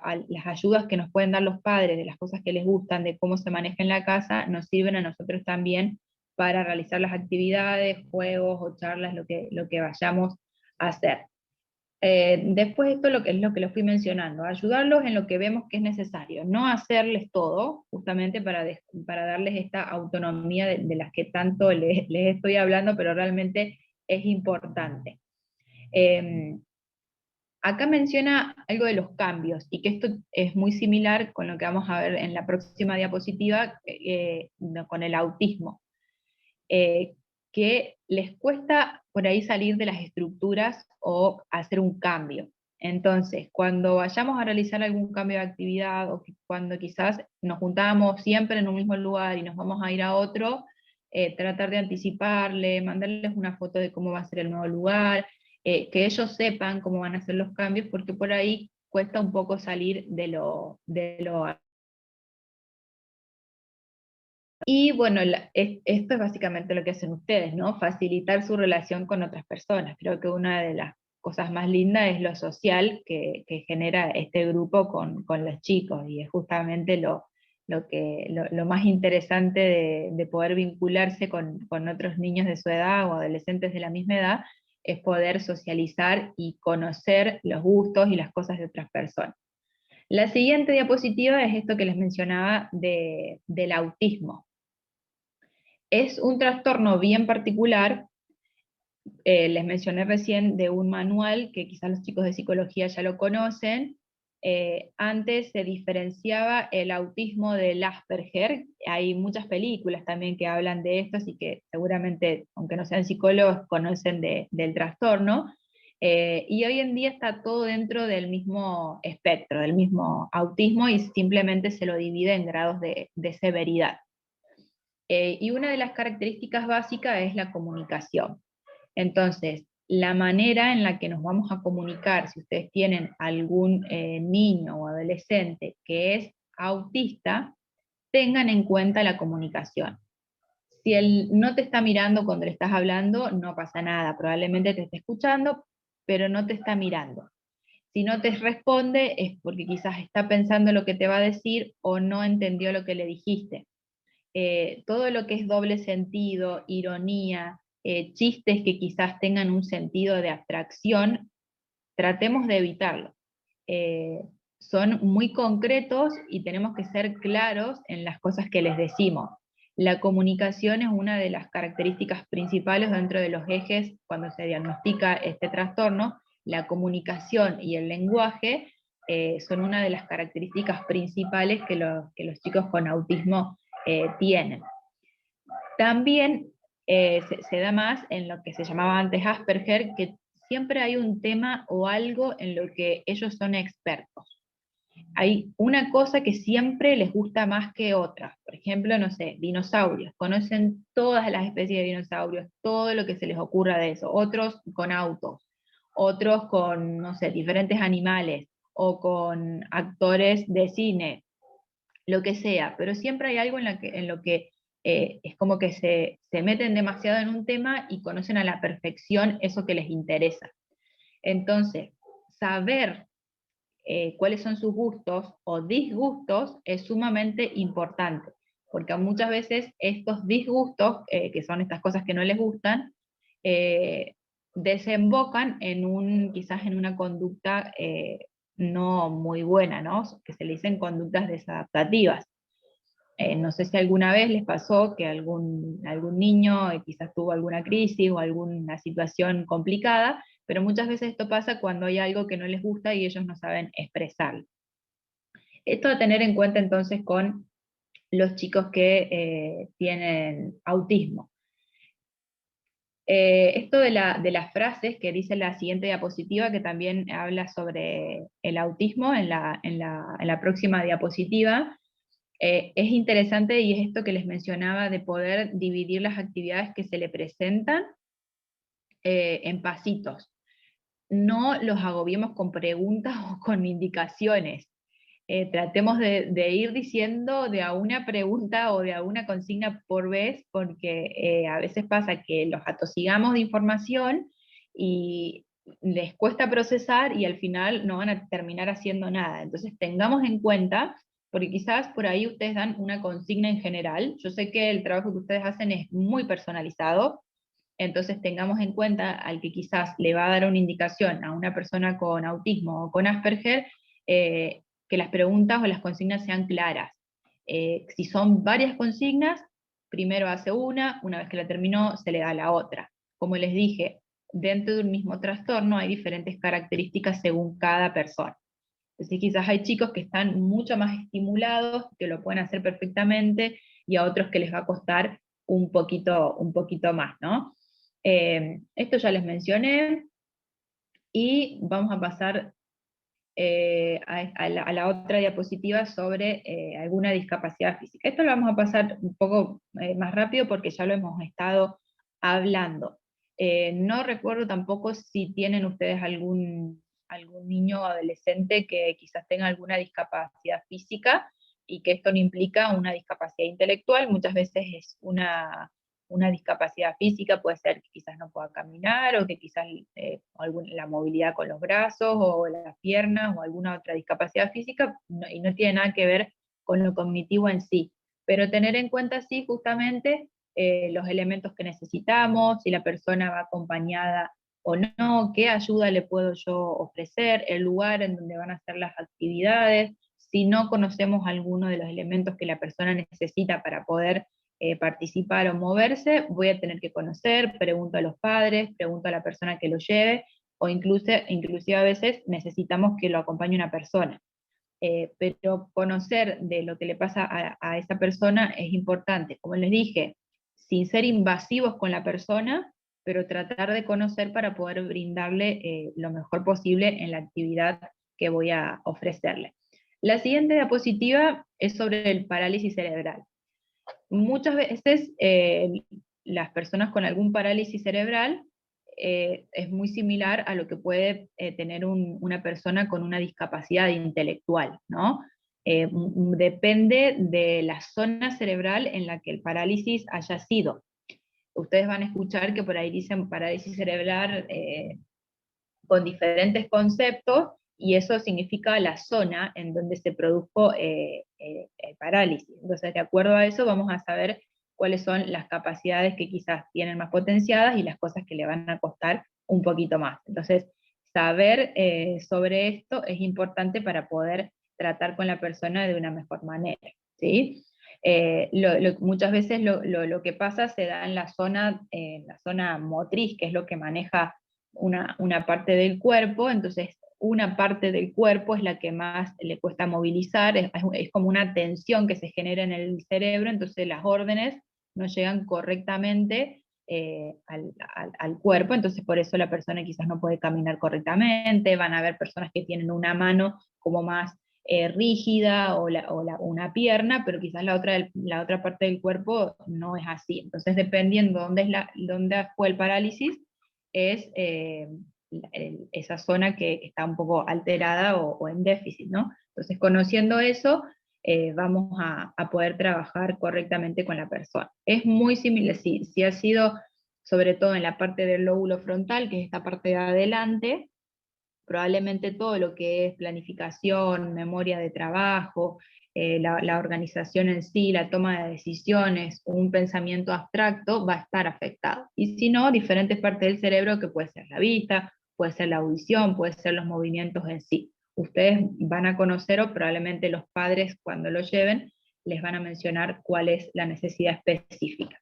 ayudas que nos pueden dar los padres de las cosas que les gustan, de cómo se maneja en la casa, nos sirven a nosotros también para realizar las actividades, juegos o charlas, lo que vayamos a hacer. Después esto es lo que les fui mencionando, ayudarlos en lo que vemos que es necesario, no hacerles todo, justamente para darles esta autonomía de las que tanto les estoy hablando, pero realmente es importante. Acá menciona algo de los cambios, y que esto es muy similar con lo que vamos a ver en la próxima diapositiva, con el autismo. Que les cuesta por ahí salir de las estructuras o hacer un cambio. Entonces, cuando vayamos a realizar algún cambio de actividad, o cuando quizás nos juntamos siempre en un mismo lugar y nos vamos a ir a otro, tratar de anticiparle, mandarles una foto de cómo va a ser el nuevo lugar, que ellos sepan cómo van a ser los cambios, porque por ahí cuesta un poco salir de lo Y bueno, esto es básicamente lo que hacen ustedes, ¿no? Facilitar su relación con otras personas. Creo que una de las cosas más lindas es lo social que genera este grupo con los chicos, y es justamente lo más interesante de poder vincularse con otros niños de su edad o adolescentes de la misma edad, es poder socializar y conocer los gustos y las cosas de otras personas. La siguiente diapositiva es esto que les mencionaba del autismo. Es un trastorno bien particular, les mencioné recién de un manual que quizás los chicos de psicología ya lo conocen. Antes se diferenciaba el autismo del Asperger, hay muchas películas también que hablan de esto, así que seguramente, aunque no sean psicólogos, conocen del trastorno. Y hoy en día está todo dentro del mismo espectro, del mismo autismo, y simplemente se lo divide en grados de severidad. Y una de las características básicas es la comunicación. Entonces, la manera en la que nos vamos a comunicar, si ustedes tienen algún niño o adolescente que es autista, tengan en cuenta la comunicación. Si él no te está mirando cuando le estás hablando, no pasa nada, probablemente te esté escuchando, pero no te está mirando. Si no te responde es porque quizás está pensando lo que te va a decir o no entendió lo que le dijiste. Todo lo que es doble sentido, ironía, chistes que quizás tengan un sentido de abstracción, tratemos de evitarlo. Son muy concretos y tenemos que ser claros en las cosas que les decimos. La comunicación es una de las características principales dentro de los ejes cuando se diagnostica este trastorno. La comunicación y el lenguaje son una de las características principales que los chicos con autismo tienen. También se da más en lo que se llamaba antes Asperger, que siempre hay un tema o algo en lo que ellos son expertos. Hay una cosa que siempre les gusta más que otra. Por ejemplo, no sé, dinosaurios. Conocen todas las especies de dinosaurios, todo lo que se les ocurra de eso. Otros con autos, otros con, no sé, diferentes animales, o con actores de cine, lo que sea. Pero siempre hay algo en lo que es como que se meten demasiado en un tema y conocen a la perfección eso que les interesa. Entonces, saber cuáles son sus gustos o disgustos es sumamente importante, porque muchas veces estos disgustos, que son estas cosas que no les gustan, desembocan quizás en una conducta no muy buena, ¿no? Que se le dicen conductas desadaptativas. No sé si alguna vez les pasó que algún niño quizás tuvo alguna crisis o alguna situación complicada, pero muchas veces esto pasa cuando hay algo que no les gusta y ellos no saben expresarlo. Esto a tener en cuenta entonces con los chicos que tienen autismo. Esto de las frases que dice la siguiente diapositiva, que también habla sobre el autismo en la próxima diapositiva, es interesante y es esto que les mencionaba de poder dividir las actividades que se le presentan en pasitos. No los agobiemos con preguntas o con indicaciones. Tratemos de ir diciendo de a una pregunta o de a una consigna por vez, porque a veces pasa que los atosigamos de información y les cuesta procesar y al final no van a terminar haciendo nada. Entonces tengamos en cuenta, porque quizás por ahí ustedes dan una consigna en general. Yo sé que el trabajo que ustedes hacen es muy personalizado, entonces tengamos en cuenta al que quizás le va a dar una indicación a una persona con autismo o con Asperger, que las preguntas o las consignas sean claras. Si son varias consignas, primero hace una vez que la terminó se le da la otra. Como les dije, dentro de un mismo trastorno hay diferentes características según cada persona. Entonces quizás hay chicos que están mucho más estimulados, que lo pueden hacer perfectamente, y a otros que les va a costar un poquito más, ¿no? Esto ya les mencioné, y vamos a pasar a la otra diapositiva sobre alguna discapacidad física. Esto lo vamos a pasar un poco más rápido porque ya lo hemos estado hablando. No recuerdo tampoco si tienen ustedes algún niño o adolescente que quizás tenga alguna discapacidad física y que esto no implica una discapacidad intelectual. Muchas veces es una discapacidad física, puede ser que quizás no pueda caminar, o que quizás la movilidad con los brazos o las piernas, o alguna otra discapacidad física, y no tiene nada que ver con lo cognitivo en sí. Pero tener en cuenta sí justamente los elementos que necesitamos, si la persona va acompañada o no, qué ayuda le puedo yo ofrecer, el lugar en donde van a hacer las actividades. Si no conocemos alguno de los elementos que la persona necesita para poder participar o moverse, voy a tener que conocer, pregunto a los padres, pregunto a la persona que lo lleve, o inclusive a veces necesitamos que lo acompañe una persona. Pero conocer de lo que le pasa a esa persona es importante. Como les dije, sin ser invasivos con la persona, pero tratar de conocer para poder brindarle lo mejor posible en la actividad que voy a ofrecerle. La siguiente diapositiva es sobre el parálisis cerebral. Muchas veces las personas con algún parálisis cerebral es muy similar a lo que puede tener una persona con una discapacidad intelectual, ¿no? Depende de la zona cerebral en la que el parálisis haya sido. Ustedes van a escuchar que por ahí dicen parálisis cerebral con diferentes conceptos, y eso significa la zona en donde se produjo el parálisis. Entonces, de acuerdo a eso, vamos a saber cuáles son las capacidades que quizás tienen más potenciadas y las cosas que le van a costar un poquito más. Entonces, saber sobre esto es importante para poder tratar con la persona de una mejor manera, ¿sí? Muchas veces lo que pasa se da en la zona motriz, que es lo que maneja una parte del cuerpo. Entonces una parte del cuerpo es la que más le cuesta movilizar, es como una tensión que se genera en el cerebro, entonces las órdenes no llegan correctamente al cuerpo, entonces por eso la persona quizás no puede caminar correctamente. Van a haber personas que tienen una mano como más rígida, o una pierna, pero quizás la otra parte del cuerpo no es así. Entonces, dependiendo dónde fue el parálisis, es esa zona que está un poco alterada o en déficit, ¿no? Entonces, conociendo eso, vamos a poder trabajar correctamente con la persona. Es muy similar, si ha sido sobre todo en la parte del lóbulo frontal, que es esta parte de adelante, probablemente todo lo que es planificación, memoria de trabajo, la organización en sí, la toma de decisiones, un pensamiento abstracto, va a estar afectado. Y si no, diferentes partes del cerebro, que puede ser la vista, puede ser la audición, puede ser los movimientos en sí. Ustedes van a conocer, o probablemente los padres cuando lo lleven, les van a mencionar cuál es la necesidad específica.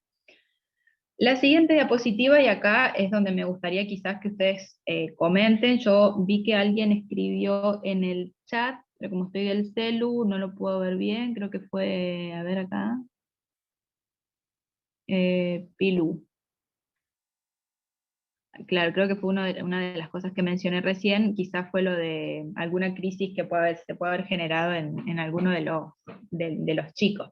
La siguiente diapositiva, y acá es donde me gustaría quizás que ustedes comenten. Yo vi que alguien escribió en el chat, pero como estoy del celu, no lo puedo ver bien. Creo que fue, a ver acá, Pilu. Claro, creo que fue una de las cosas que mencioné recién. Quizás fue lo de alguna crisis que se puede haber generado en alguno de los chicos.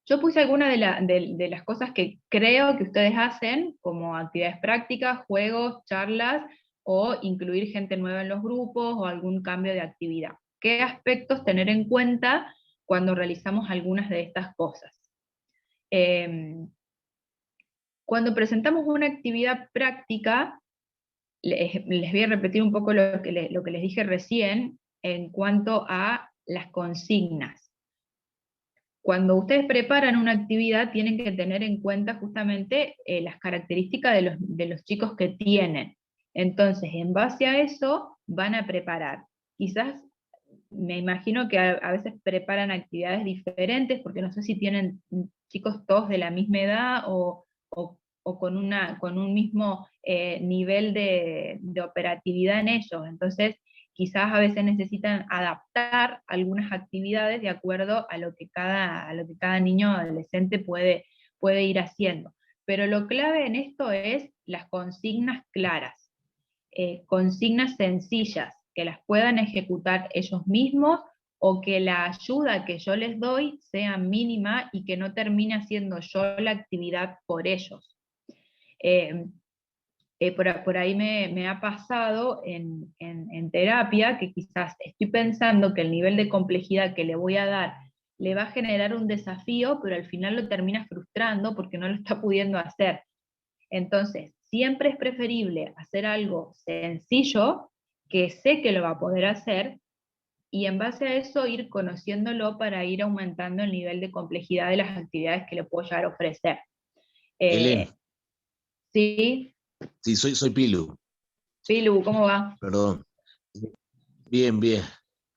Yo puse algunas de las cosas que creo que ustedes hacen, como actividades prácticas, juegos, charlas, o incluir gente nueva en los grupos, o algún cambio de actividad. ¿Qué aspectos tener en cuenta cuando realizamos algunas de estas cosas? Cuando presentamos una actividad práctica, les voy a repetir un poco lo que les dije recién en cuanto a las consignas. Cuando ustedes preparan una actividad, tienen que tener en cuenta justamente las características de los chicos que tienen. Entonces, en base a eso, van a preparar. Quizás, me imagino que a veces preparan actividades diferentes, porque no sé si tienen chicos todos de la misma edad, o con un mismo nivel de operatividad en ellos. Entonces, quizás a veces necesitan adaptar algunas actividades de acuerdo a lo que cada niño o adolescente puede ir haciendo. Pero lo clave en esto es las consignas claras, consignas sencillas, que las puedan ejecutar ellos mismos, o que la ayuda que yo les doy sea mínima y que no termine haciendo yo la actividad por ellos. Por ahí me ha pasado en terapia, que quizás estoy pensando que el nivel de complejidad que le voy a dar le va a generar un desafío, pero al final lo termina frustrando porque no lo está pudiendo hacer. Entonces, siempre es preferible hacer algo sencillo, que sé que lo va a poder hacer, y en base a eso ir conociéndolo para ir aumentando el nivel de complejidad de las actividades que le puedo llegar a ofrecer. Helen, ¿Sí? sí, soy Pilu, Pilu, ¿cómo va? perdón. Bien, bien,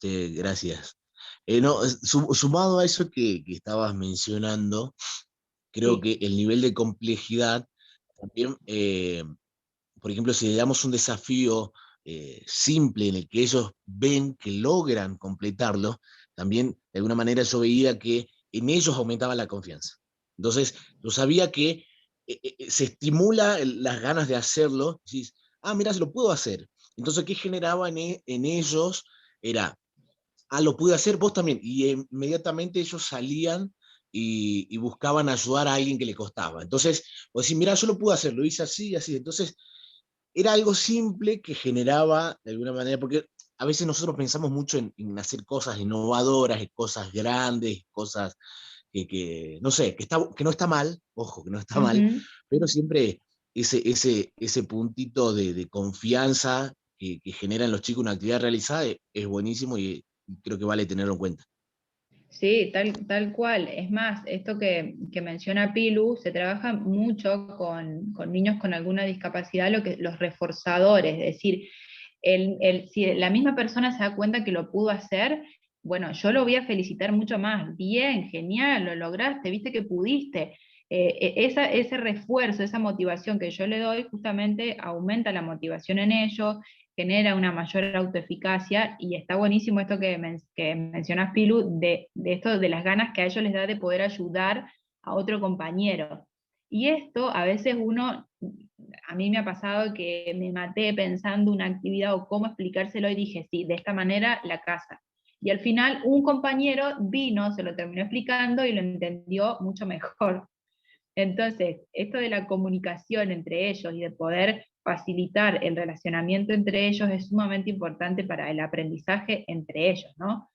gracias. No, sumado a eso que estabas mencionando, creo Sí. que el nivel de complejidad también, por ejemplo, si le damos un desafío simple en el que ellos ven que logran completarlo, también de alguna manera yo veía que en ellos aumentaba la confianza. Entonces, yo sabía que se estimula las ganas de hacerlo, y decís, mira, se lo puedo hacer. Entonces, ¿qué generaba en ellos? Era, lo pude hacer, vos también. Y inmediatamente ellos salían y buscaban ayudar a alguien que le costaba. Entonces, vos decís, mira, yo lo pude hacer, lo hice así y así. Entonces, era algo simple que generaba, de alguna manera, porque a veces nosotros pensamos mucho en hacer cosas innovadoras, cosas grandes, cosas no sé, que no está mal, ojo, que no está mal, pero siempre ese puntito de confianza que generan los chicos una actividad realizada es buenísimo y creo que vale tenerlo en cuenta. Sí, tal cual. Es más, esto que menciona Pilu, se trabaja mucho con niños con alguna discapacidad, los reforzadores, es decir, si la misma persona se da cuenta que lo pudo hacer, bueno, yo lo voy a felicitar mucho más. Bien, genial, lo lograste, viste que pudiste. Ese refuerzo, esa motivación que yo le doy, justamente aumenta la motivación en ellos, genera una mayor autoeficacia, y está buenísimo esto que mencionas, Pilu, de esto de las ganas que a ellos les da de poder ayudar a otro compañero. Y esto a veces a mí me ha pasado que me maté pensando una actividad o cómo explicárselo y dije, sí, de esta manera la casa. Y al final un compañero vino, se lo terminó explicando y lo entendió mucho mejor. Entonces, esto de la comunicación entre ellos y de poder facilitar el relacionamiento entre ellos es sumamente importante para el aprendizaje entre ellos, ¿no?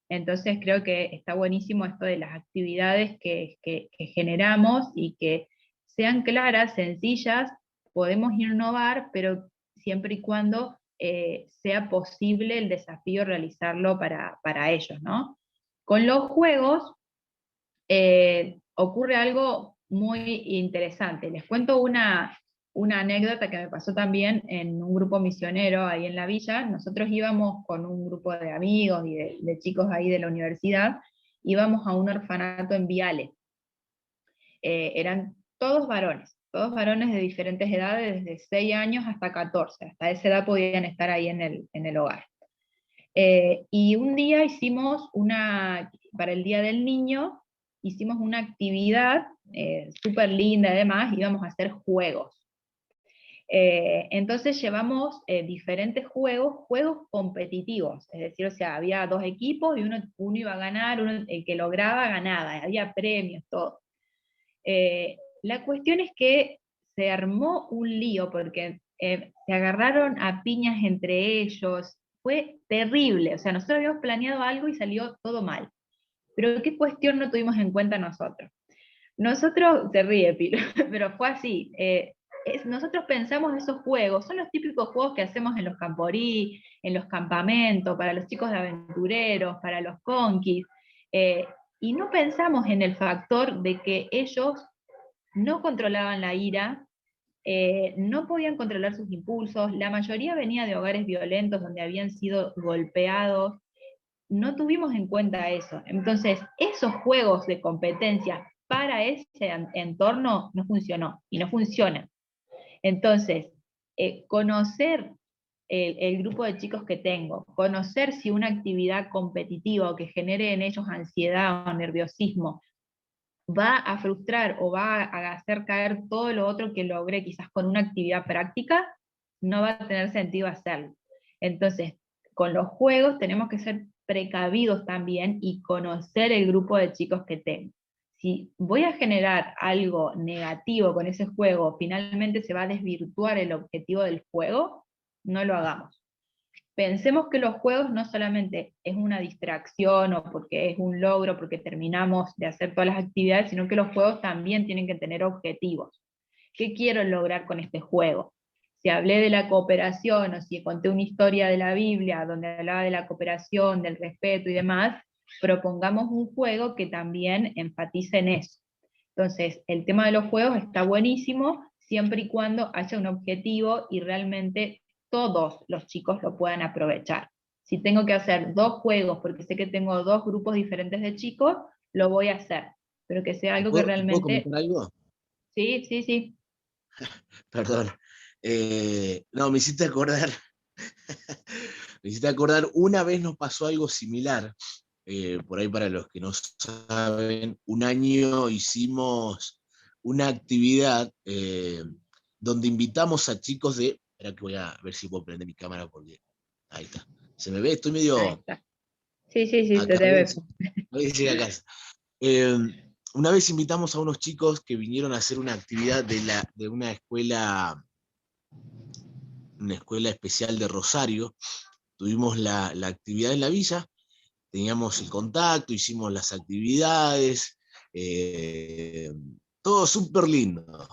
Entonces creo que está buenísimo esto de las actividades que generamos y que sean claras, sencillas, podemos innovar, pero siempre y cuando sea posible el desafío realizarlo para ellos, ¿no? Con los juegos ocurre algo muy interesante. Les cuento una anécdota que me pasó también en un grupo misionero ahí en la villa. Nosotros íbamos con un grupo de amigos y de chicos ahí de la universidad, íbamos a un orfanato en Viale. Eran todos varones de diferentes edades, desde 6 años hasta 14, hasta esa edad podían estar ahí en el hogar. Y un día para el Día del Niño, hicimos una actividad súper linda, además, íbamos a hacer juegos. Entonces llevamos diferentes juegos competitivos, es decir, o sea, había 2 equipos y uno iba a ganar, el que lograba ganaba, había premios, todo. La cuestión es que se armó un lío porque se agarraron a piñas entre ellos, fue terrible, o sea, nosotros habíamos planeado algo y salió todo mal. Pero ¿qué cuestión no tuvimos en cuenta nosotros? Nosotros, se ríe Pilo, pero fue así, nosotros pensamos esos juegos, son los típicos juegos que hacemos en los camporí, en los campamentos, para los chicos de aventureros, para los conquis, y no pensamos en el factor de que ellos no controlaban la ira, no podían controlar sus impulsos, la mayoría venía de hogares violentos donde habían sido golpeados, no tuvimos en cuenta eso. Entonces, esos juegos de competencia para ese entorno no funcionó y no funciona. Entonces, conocer el grupo de chicos que tengo, conocer si una actividad competitiva o que genere en ellos ansiedad o nerviosismo va a frustrar o va a hacer caer todo lo otro que logré quizás con una actividad práctica, no va a tener sentido hacerlo. Entonces, con los juegos tenemos que ser precavidos también y conocer el grupo de chicos que tengo. Si voy a generar algo negativo con ese juego, finalmente se va a desvirtuar el objetivo del juego, no lo hagamos. Pensemos que los juegos no solamente es una distracción o porque es un logro, porque terminamos de hacer todas las actividades, sino que los juegos también tienen que tener objetivos. ¿Qué quiero lograr con este juego? Si hablé de la cooperación o si conté una historia de la Biblia donde hablaba de la cooperación, del respeto y demás, propongamos un juego que también enfatice en eso. Entonces, el tema de los juegos está buenísimo siempre y cuando haya un objetivo y realmente todos los chicos lo puedan aprovechar. Si tengo que hacer 2 juegos porque sé que tengo 2 grupos diferentes de chicos, lo voy a hacer, pero que sea algo que realmente... ¿Puedo comentar algo? Sí. Perdón. No, me hiciste acordar. Me hiciste acordar, una vez nos pasó algo similar. Por ahí, para los que no saben, un año hicimos una actividad donde invitamos a chicos de... Espera que voy a ver si puedo prender mi cámara porque... Ahí está. ¿Se me ve? Estoy medio... Ahí está. Sí, se acá, te ve. voy a decir acá. Una vez invitamos a unos chicos que vinieron a hacer una actividad de una escuela especial de Rosario. Tuvimos la actividad en la villa, teníamos el contacto, hicimos las actividades, todo súper lindo.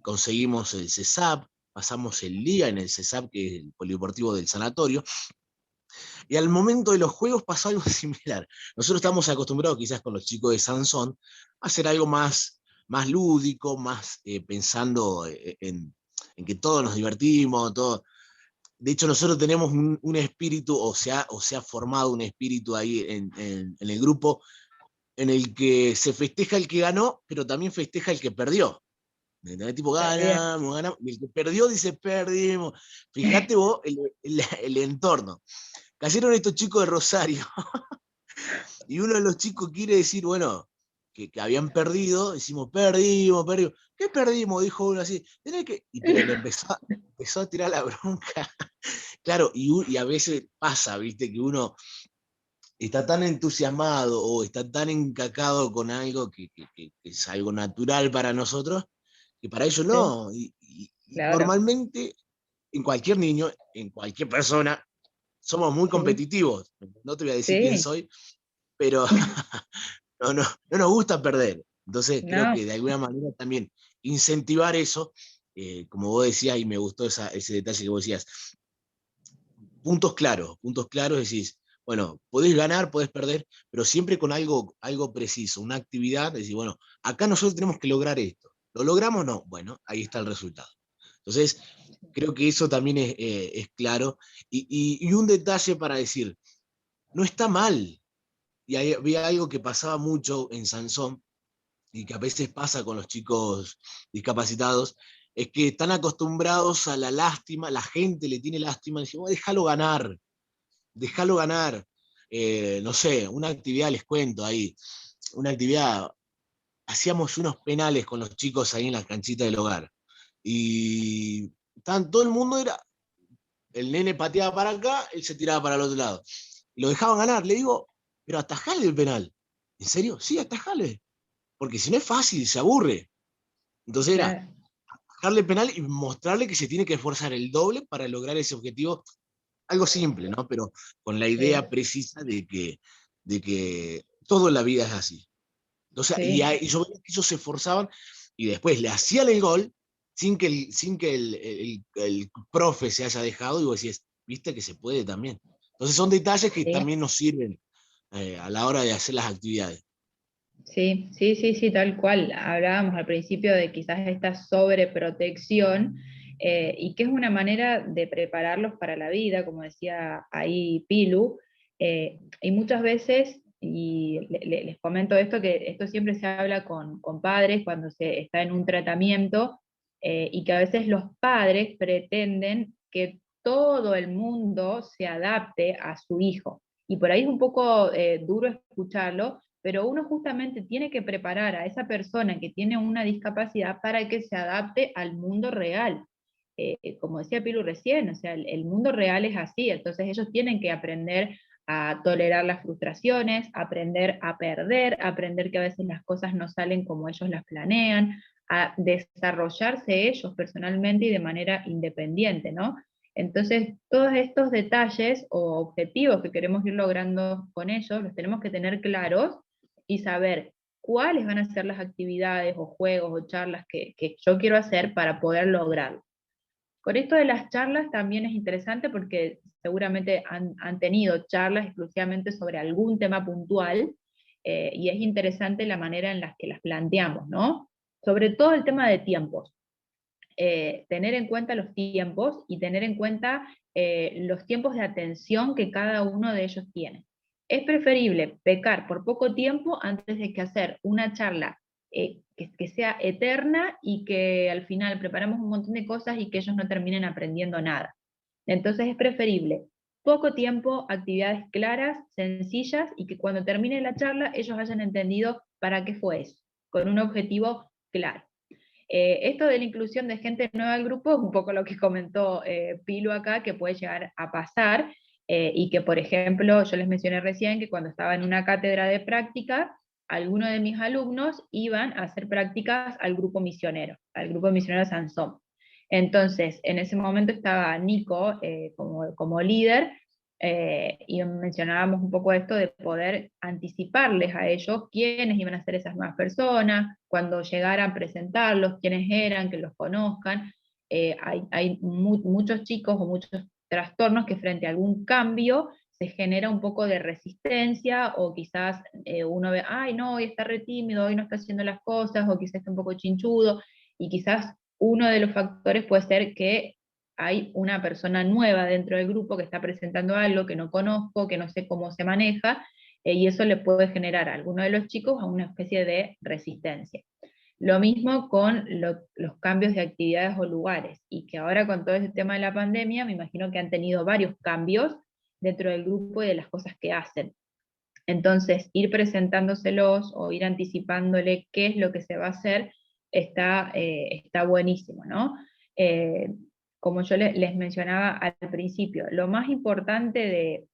Conseguimos el CESAP pasamos el día en el CESAP, que es el polideportivo del sanatorio, y al momento de los juegos pasó algo similar. Nosotros estamos acostumbrados quizás con los chicos de Sansón a hacer algo más lúdico, más pensando en que todos nos divertimos, todo. De hecho, nosotros tenemos un espíritu, o se ha formado un espíritu ahí en el grupo, en el que se festeja el que ganó, pero también festeja el que perdió. Tipo, Está bien. ganamos, y el que perdió dice, perdimos. Fíjate vos el entorno. Cayeron estos chicos de Rosario, y uno de los chicos quiere decir, bueno, que habían perdido, decimos, perdimos. ¿Qué perdimos? Dijo uno así, pero le empezó a tirar la bronca. Claro, y a veces pasa, viste, que uno está tan entusiasmado o está tan encacado con algo que es algo natural para nosotros, que para ellos Sí, no. Y claro. normalmente, en cualquier niño, en cualquier persona, somos muy Sí, competitivos. No te voy a decir quién sí. soy, pero no nos gusta perder. Entonces creo No, que de alguna manera también incentivar eso, como vos decías, y me gustó ese detalle que vos decías, puntos claros, decís, bueno, podés ganar, podés perder, pero siempre con algo preciso, una actividad, decís, bueno, acá nosotros tenemos que lograr esto. ¿Lo logramos? No. Bueno, ahí está el resultado. Entonces, creo que eso también es claro. Y un detalle para decir, no está mal. Y había algo que pasaba mucho en Sansón, y que a veces pasa con los chicos discapacitados, es que están acostumbrados a la lástima, la gente le tiene lástima, y dice, oh, déjalo ganar. No sé, una actividad, les cuento ahí, una actividad, hacíamos unos penales con los chicos ahí en la canchita del hogar, y todo el mundo era, el nene pateaba para acá, él se tiraba para el otro lado, y lo dejaban ganar. Le digo, pero atajale el penal. ¿En serio? Sí, atajale, porque si no es fácil, se aburre. Entonces era claro. dejarle penal y mostrarle que se tiene que esforzar el doble para lograr ese objetivo. Algo simple, ¿no? Pero con la idea Sí, precisa de que todo en la vida es así. Entonces, sí. y yo veía que ellos se esforzaban y después le hacían el gol sin que el profe se haya dejado, y vos decís, viste que se puede también. Entonces son detalles que Sí. también nos sirven a la hora de hacer las actividades. Sí, sí, sí, sí, tal cual. Hablábamos al principio de quizás esta sobreprotección y que es una manera de prepararlos para la vida, como decía ahí Pilu, y muchas veces, y les comento esto, que esto siempre se habla con padres cuando se está en un tratamiento y que a veces los padres pretenden que todo el mundo se adapte a su hijo. Y por ahí es un poco duro escucharlo, pero uno justamente tiene que preparar a esa persona que tiene una discapacidad para que se adapte al mundo real. Como decía Pilu recién, o sea, el mundo real es así, entonces ellos tienen que aprender a tolerar las frustraciones, aprender a perder, aprender que a veces las cosas no salen como ellos las planean, a desarrollarse ellos personalmente y de manera independiente, ¿no? Entonces, todos estos detalles o objetivos que queremos ir logrando con ellos, los tenemos que tener claros y saber cuáles van a ser las actividades o juegos o charlas que yo quiero hacer para poder lograrlo. Con esto de las charlas también es interesante porque seguramente han tenido charlas exclusivamente sobre algún tema puntual y es interesante la manera en la que las planteamos, ¿no? Sobre todo el tema de tiempos. Tener en cuenta los tiempos y tener en cuenta los tiempos de atención que cada uno de ellos tiene. Es preferible pecar por poco tiempo antes de que hacer una charla que sea eterna y que al final preparamos un montón de cosas y que ellos no terminen aprendiendo nada. Entonces es preferible poco tiempo, actividades claras, sencillas y que cuando termine la charla ellos hayan entendido para qué fue eso, con un objetivo claro. Esto de la inclusión de gente nueva al grupo es un poco lo que comentó Pilu acá, que puede llegar a pasar, y que, por ejemplo, yo les mencioné recién que cuando estaba en una cátedra de práctica, algunos de mis alumnos iban a hacer prácticas al grupo misionero Sansón. Entonces, en ese momento estaba Nico como líder, y mencionábamos un poco esto de poder anticiparles a ellos quiénes iban a ser esas nuevas personas, cuando llegaran a presentarlos, quiénes eran, que los conozcan. hay muchos chicos o muchos trastornos que frente a algún cambio se genera un poco de resistencia, o quizás uno ve, ay no, hoy está re tímido, hoy no está haciendo las cosas, o quizás está un poco chinchudo, y quizás uno de los factores puede ser que hay una persona nueva dentro del grupo que está presentando algo que no conozco, que no sé cómo se maneja, y eso le puede generar a alguno de los chicos a una especie de resistencia. Lo mismo con los cambios de actividades o lugares, y que ahora con todo este tema de la pandemia, me imagino que han tenido varios cambios dentro del grupo y de las cosas que hacen. Entonces, ir presentándoselos o ir anticipándole qué es lo que se va a hacer, está buenísimo, ¿no? Como yo les mencionaba al principio, lo más importante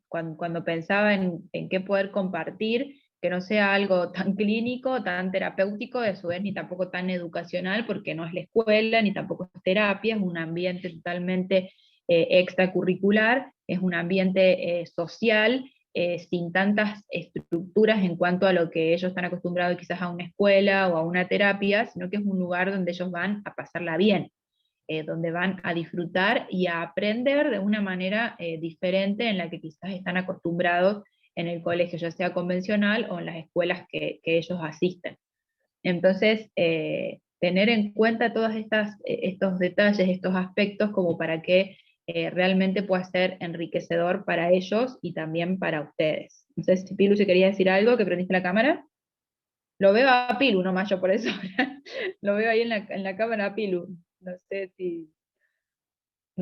cuando pensaba en qué poder compartir, que no sea algo tan clínico, tan terapéutico, de su vez ni tampoco tan educacional, porque no es la escuela, ni tampoco es terapia, es un ambiente totalmente extracurricular, es un ambiente social, sin tantas estructuras en cuanto a lo que ellos están acostumbrados quizás a una escuela o a una terapia, sino que es un lugar donde ellos van a pasarla bien, donde van a disfrutar y a aprender de una manera diferente en la que quizás están acostumbrados en el colegio, ya sea convencional o en las escuelas que ellos asisten. Entonces, tener en cuenta todos estos detalles, estos aspectos, como para que realmente pueda ser enriquecedor para ellos y también para ustedes. Entonces, Pilu, si quería decir algo, que prendiste la cámara. Lo veo a Pilu nomás, yo por eso. Lo veo ahí en la cámara a Pilu. No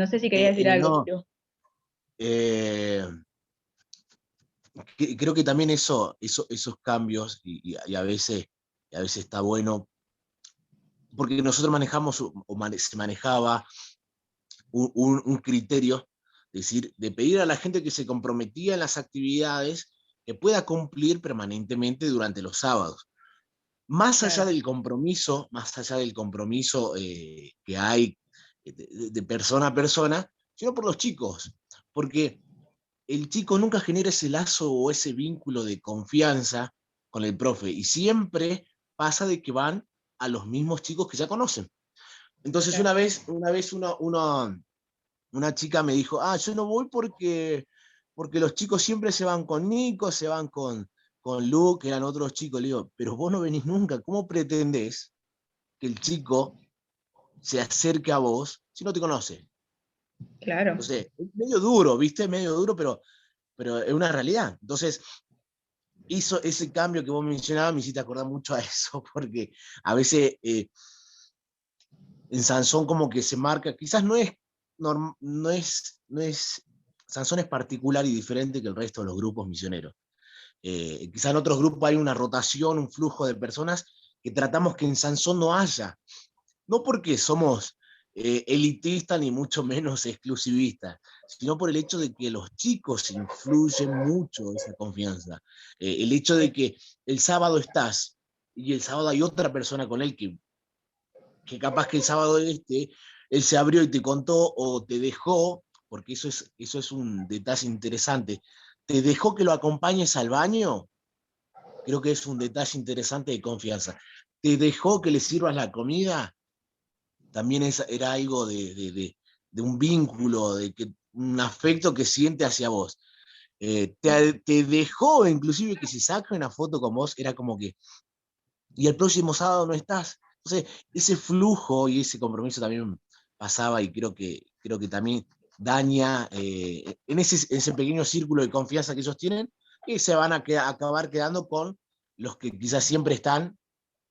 sé si quería decir algo, No, Pilu. creo que también esos cambios, y a veces está bueno, porque nosotros manejamos, se manejaba un criterio, es decir, de pedir a la gente que se comprometía en las actividades que pueda cumplir permanentemente durante los sábados. Más allá Claro. del compromiso, que hay de persona a persona, sino por los chicos, porque el chico nunca genera ese lazo o ese vínculo de confianza con el profe, y siempre pasa de que van a los mismos chicos que ya conocen. Entonces Claro. una chica me dijo, yo no voy porque los chicos siempre se van con Nico, se van con Luke, que eran otros chicos. Le digo, pero vos no venís nunca, ¿cómo pretendés que el chico se acerque a vos si no te conoce? Claro. Entonces, es medio duro, ¿viste? Medio duro, pero es una realidad. Entonces, hizo ese cambio que vos mencionabas, me hiciste acordar mucho a eso, porque a veces en Sansón como que se marca, quizás no es, Sansón es particular y diferente que el resto de los grupos misioneros. Quizás en otros grupos hay una rotación, un flujo de personas que tratamos que en Sansón no haya, no porque somos elitistas ni mucho menos exclusivistas, sino por el hecho de que los chicos influyen mucho esa confianza. El hecho de que el sábado estás y el sábado hay otra persona con él que capaz que el sábado él se abrió y te contó o te dejó, porque eso es un detalle interesante, te dejó que lo acompañes al baño, creo que es un detalle interesante de confianza. Te dejó que le sirvas la comida, también era algo de un vínculo, un afecto que siente hacia vos. Te dejó inclusive que se saque una foto con vos, era como que, y el próximo sábado no estás. Entonces, ese flujo y ese compromiso también pasaba, y creo que también daña en ese pequeño círculo de confianza que ellos tienen, y se van a acabar quedando con los que quizás siempre están.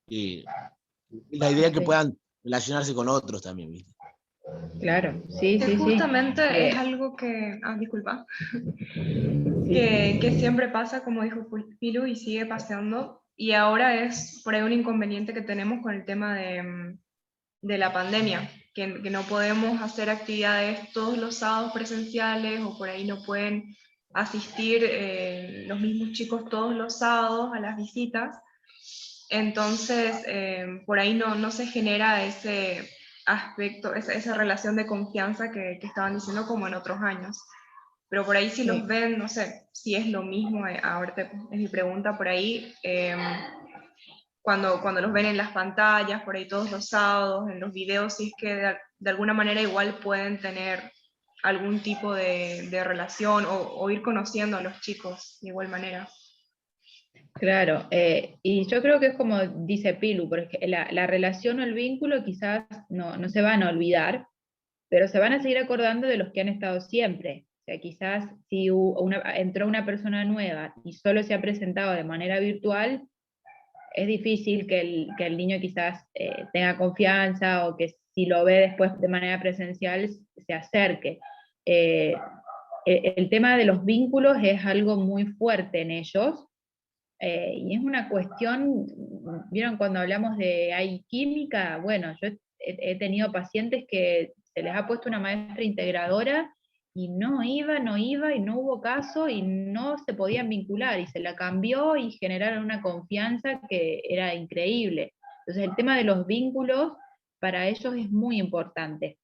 La idea es que Sí. puedan relacionarse con otros también, ¿viste? Claro, sí, Que sí, sí. justamente es algo que, disculpa, que siempre pasa, como dijo Pilu, y sigue pasando, y ahora es por ahí un inconveniente que tenemos con el tema de la pandemia, que no podemos hacer actividades todos los sábados presenciales, o por ahí no pueden asistir los mismos chicos todos los sábados a las visitas. Entonces, por ahí no se genera ese aspecto, esa relación de confianza que estaban diciendo como en otros años. Pero por ahí si Sí. los ven, no sé si es lo mismo, ahorita es mi pregunta por ahí, cuando los ven en las pantallas, por ahí todos los sábados, en los videos, si es que de alguna manera igual pueden tener algún tipo de relación o ir conociendo a los chicos de igual manera. Claro, y yo creo que es como dice Pilu, porque la relación o el vínculo quizás no se van a olvidar, pero se van a seguir acordando de los que han estado siempre. O sea, quizás si entró una persona nueva y solo se ha presentado de manera virtual, es difícil que el niño quizás tenga confianza, o que si lo ve después de manera presencial se acerque. El tema de los vínculos es algo muy fuerte en ellos, y es una cuestión, ¿vieron cuando hablamos de hay química? Bueno, yo he tenido pacientes que se les ha puesto una maestra integradora y no iba y no hubo caso y no se podían vincular, y se la cambió y generaron una confianza que era increíble. Entonces el tema de los vínculos para ellos es muy importante.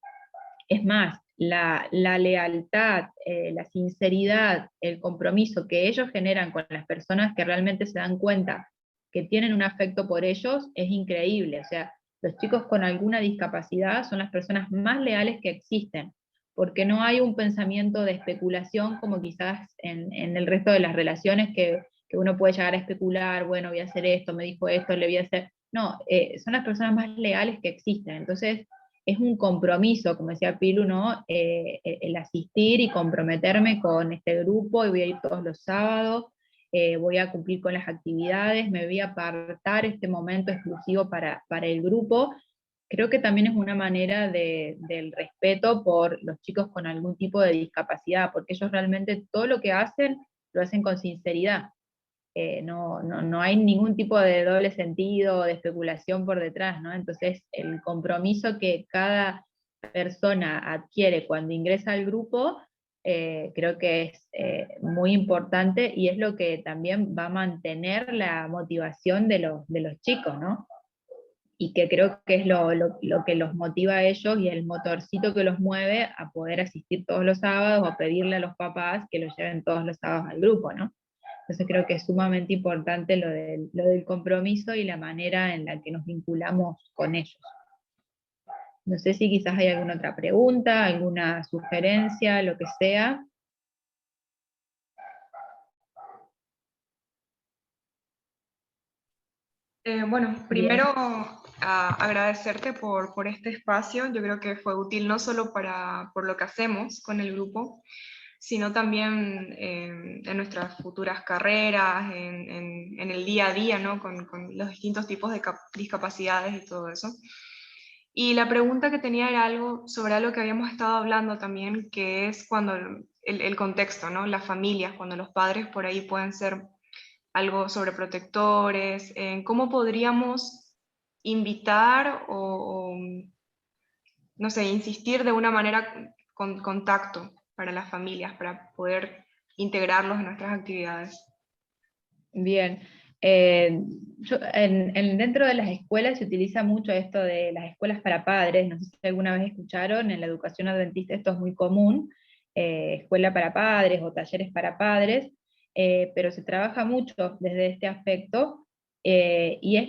Es más, la lealtad, la sinceridad, el compromiso que ellos generan con las personas que realmente se dan cuenta que tienen un afecto por ellos es increíble. O sea, los chicos con alguna discapacidad son las personas más leales que existen, porque no hay un pensamiento de especulación como quizás en el resto de las relaciones que uno puede llegar a especular, bueno, voy a hacer esto, me dijo esto, le voy a hacer... No, son las personas más leales que existen. Entonces, es un compromiso, como decía Pilu, ¿no? El asistir y comprometerme con este grupo, y voy a ir todos los sábados, voy a cumplir con las actividades, me voy a apartar este momento exclusivo para el grupo. Creo que también es una manera del respeto por los chicos con algún tipo de discapacidad, porque ellos realmente todo lo que hacen, lo hacen con sinceridad. No hay ningún tipo de doble sentido o de especulación por detrás, ¿no? Entonces, el compromiso que cada persona adquiere cuando ingresa al grupo, creo que es muy importante, y es lo que también va a mantener la motivación de los chicos, ¿no? Y que creo que es lo que los motiva a ellos, y el motorcito que los mueve a poder asistir todos los sábados, o pedirle a los papás que los lleven todos los sábados al grupo, ¿no? Entonces creo que es sumamente importante lo del compromiso y la manera en la que nos vinculamos con ellos. No sé si quizás hay alguna otra pregunta, alguna sugerencia, lo que sea. Bueno, Bien. primero agradecerte por este espacio. Yo creo que fue útil no solo por lo que hacemos con el grupo, sino también en nuestras futuras carreras, en el día a día, ¿no? Con los distintos tipos de discapacidades y todo eso. Y la pregunta que tenía era algo sobre algo que habíamos estado hablando también, que es cuando el contexto, ¿no? Las familias, cuando los padres por ahí pueden ser algo sobreprotectores, cómo podríamos invitar o, no sé, insistir de una manera con contacto para las familias, para poder integrarlos en nuestras actividades. Bien. Dentro de las escuelas se utiliza mucho esto de las escuelas para padres. No sé si alguna vez escucharon, en la educación adventista esto es muy común, escuela para padres o talleres para padres, pero se trabaja mucho desde este aspecto, y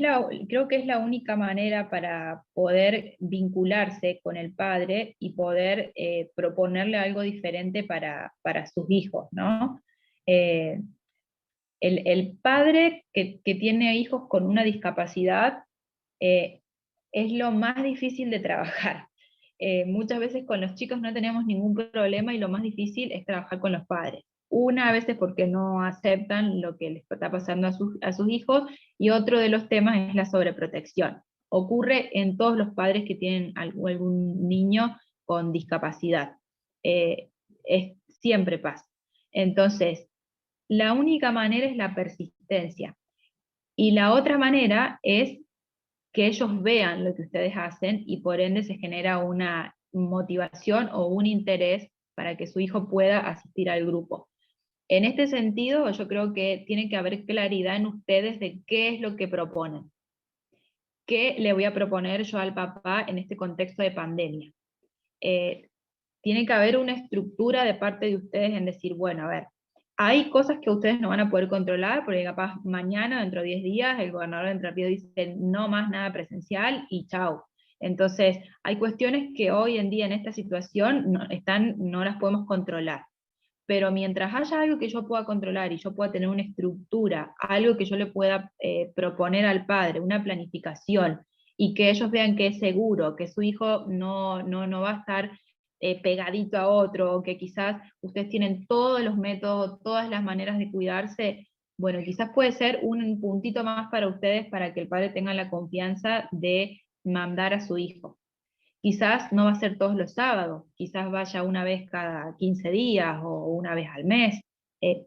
creo que es la única manera para poder vincularse con el padre y poder proponerle algo diferente para sus hijos, ¿no? El padre que tiene hijos con una discapacidad es lo más difícil de trabajar. Muchas veces con los chicos no tenemos ningún problema, y lo más difícil es trabajar con los padres. Una, a veces porque no aceptan lo que les está pasando a sus hijos, y otro de los temas es la sobreprotección. Ocurre en todos los padres que tienen algún niño con discapacidad. Siempre pasa. Entonces, la única manera es la persistencia. Y la otra manera es que ellos vean lo que ustedes hacen, y por ende se genera una motivación o un interés para que su hijo pueda asistir al grupo. En este sentido, yo creo que tiene que haber claridad en ustedes de qué es lo que proponen. ¿Qué le voy a proponer yo al papá en este contexto de pandemia? Tiene que haber una estructura de parte de ustedes en decir, bueno, a ver, hay cosas que ustedes no van a poder controlar, porque capaz mañana, dentro de 10 días, el gobernador de Entre Ríos dice no más nada presencial y chau. Entonces, hay cuestiones que hoy en día en esta situación no las podemos controlar. Pero mientras haya algo que yo pueda controlar y yo pueda tener una estructura, algo que yo le pueda proponer al padre, una planificación, y que ellos vean que es seguro, que su hijo no va a estar pegadito a otro, que quizás ustedes tienen todos los métodos, todas las maneras de cuidarse, bueno, quizás puede ser un puntito más para ustedes para que el padre tenga la confianza de mandar a su hijo. Quizás no va a ser todos los sábados, quizás vaya una vez cada 15 días o una vez al mes,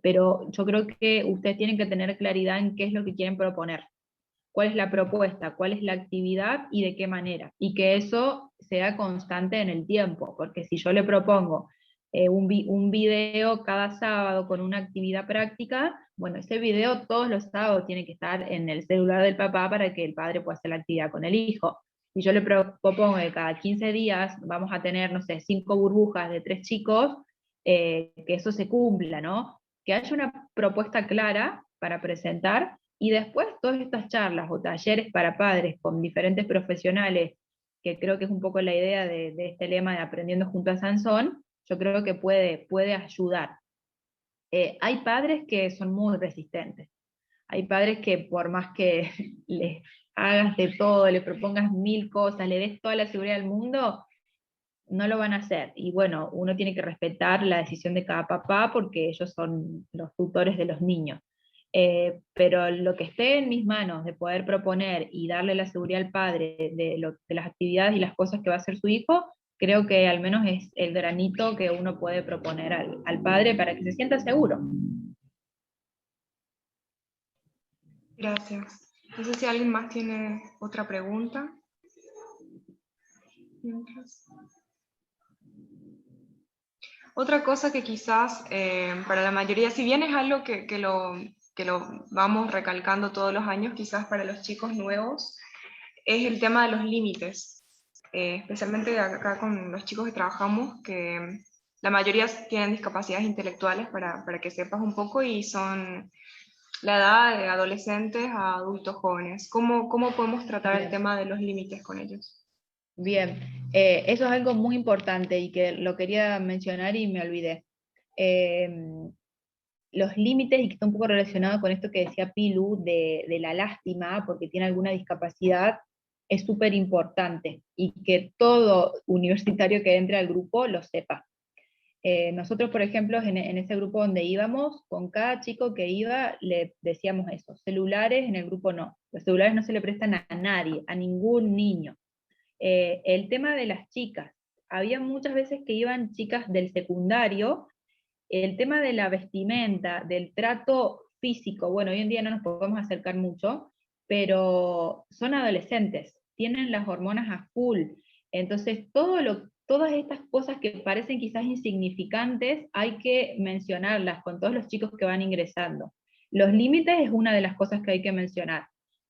pero yo creo que ustedes tienen que tener claridad en qué es lo que quieren proponer, cuál es la propuesta, cuál es la actividad y de qué manera, y que eso sea constante en el tiempo, porque si yo le propongo un video cada sábado con una actividad práctica, bueno, ese video todos los sábados tiene que estar en el celular del papá para que el padre pueda hacer la actividad con el hijo. Si yo le propongo que cada 15 días vamos a tener, no sé, 5 burbujas de 3 chicos, que eso se cumpla, ¿no? Que haya una propuesta clara para presentar, y después todas estas charlas o talleres para padres con diferentes profesionales, que creo que es un poco la idea de este lema de Aprendiendo junto a Sansón, yo creo que puede ayudar. Hay padres que son muy resistentes. Hay padres que por más que les hagas de todo, le propongas 1000 cosas, le des toda la seguridad del mundo, no lo van a hacer. Y bueno, uno tiene que respetar la decisión de cada papá porque ellos son los tutores de los niños. Pero lo que esté en mis manos de poder proponer y darle la seguridad al padre de las actividades y las cosas que va a hacer su hijo, creo que al menos es el granito que uno puede proponer al padre para que se sienta seguro. Gracias. No sé si alguien más tiene otra pregunta. Otra cosa que quizás para la mayoría, si bien es algo que lo vamos recalcando todos los años, quizás para los chicos nuevos, es el tema de los límites. Especialmente acá con los chicos que trabajamos, que la mayoría tienen discapacidades intelectuales, para que sepas un poco, y son la edad de adolescentes a adultos jóvenes. ¿Cómo podemos tratar el tema de los límites con ellos? Bien, eso es algo muy importante y que lo quería mencionar y me olvidé. Los límites, y que está un poco relacionado con esto que decía Pilu, de la lástima, porque tiene alguna discapacidad, es súper importante, y que todo universitario que entre al grupo lo sepa. Nosotros, por ejemplo, en ese grupo donde íbamos, con cada chico que iba, le decíamos eso: celulares en el grupo no, los celulares no se le prestan a nadie, a ningún niño. El tema de las chicas, había muchas veces que iban chicas del secundario, el tema de la vestimenta, del trato físico, bueno, hoy en día no nos podemos acercar mucho, pero son adolescentes, tienen las hormonas a full, entonces todas estas cosas que parecen quizás insignificantes, hay que mencionarlas con todos los chicos que van ingresando. Los límites es una de las cosas que hay que mencionar.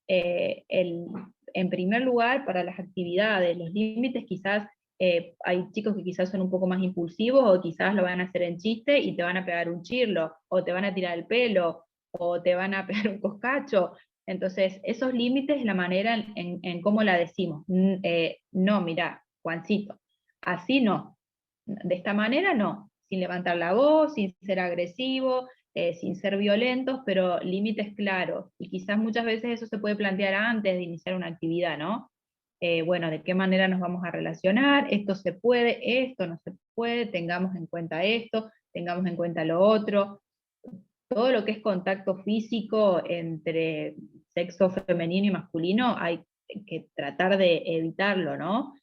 En primer lugar, para las actividades, los límites quizás, hay chicos que quizás son un poco más impulsivos, o quizás lo van a hacer en chiste y te van a pegar un chirlo, o te van a tirar el pelo, o te van a pegar un coscacho. Entonces, esos límites, la manera en cómo la decimos. No, mira, Juancito, así no. De esta manera no. Sin levantar la voz, sin ser agresivo, sin ser violentos, pero límites claros. Y quizás muchas veces eso se puede plantear antes de iniciar una actividad, ¿no? Bueno, ¿de qué manera nos vamos a relacionar? Esto se puede, esto no se puede, tengamos en cuenta esto, tengamos en cuenta lo otro. Todo lo que es contacto físico entre sexo femenino y masculino hay que tratar de evitarlo, ¿no?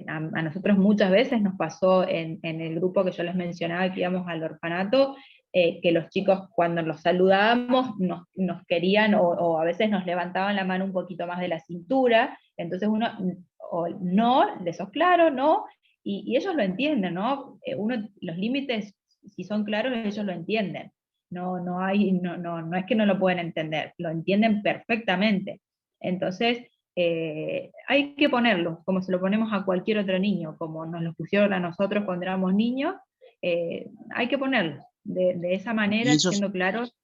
A nosotros muchas veces nos pasó en el grupo que yo les mencionaba, que íbamos al orfanato, que los chicos cuando los saludábamos nos querían, o a veces nos levantaban la mano un poquito más de la cintura, entonces uno, o no, de sos claro, no, y ellos lo entienden, ¿no? Los límites, si son claros, ellos lo entienden. No es que no lo pueden entender, lo entienden perfectamente. Entonces, hay que ponerlo, como se lo ponemos a cualquier otro niño, como nos lo pusieron a nosotros cuando éramos niños, hay que ponerlo de esa manera, siendo claros.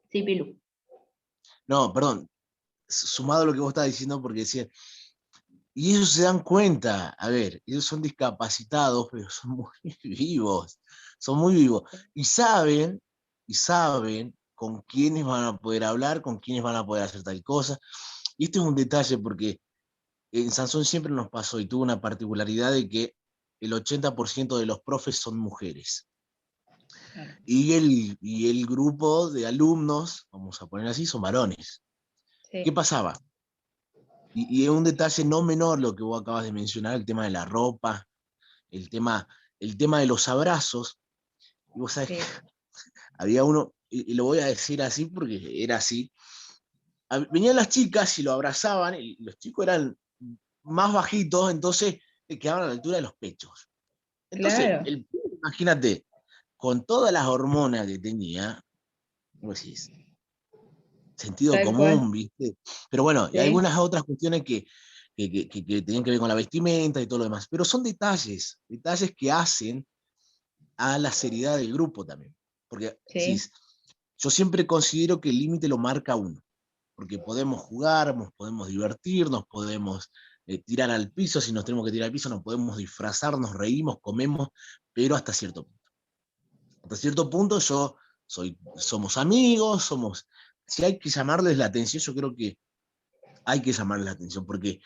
Sí, Pilu. No, perdón, sumado a lo que vos estabas diciendo, porque decía, Y ellos se dan cuenta, a ver, ellos son discapacitados, pero son muy vivos, son muy vivos. Y saben con quiénes van a poder hablar, con quiénes van a poder hacer tal cosa. Y este es un detalle porque en Sansón siempre nos pasó y tuvo una particularidad de que el 80% de los profes son mujeres. Claro. Y el grupo de alumnos, vamos a poner así, son varones. Sí. ¿Qué pasaba? Y es un detalle no menor lo que vos acabas de mencionar, el tema de la ropa, el tema de los abrazos. Y vos sabés Sí. que había uno, y lo voy a decir así porque era así, venían las chicas y lo abrazaban, y los chicos eran más bajitos, entonces quedaban a la altura de los pechos. Entonces, Claro, imagínate, con todas las hormonas que tenía, vos decís, sentido tal cual. común, ¿viste? Pero bueno, y Sí, algunas otras cuestiones que tienen que ver con la vestimenta y todo lo demás. Pero son detalles que hacen a la seriedad del grupo también. Porque sí, yo siempre considero que el límite lo marca uno. Porque podemos jugar, podemos divertirnos, podemos tirar al piso, si nos tenemos que tirar al piso, nos podemos disfrazar, nos reímos, comemos, pero hasta cierto punto. Hasta cierto punto somos amigos, si hay que llamarles la atención, yo creo que hay que llamarles la atención, porque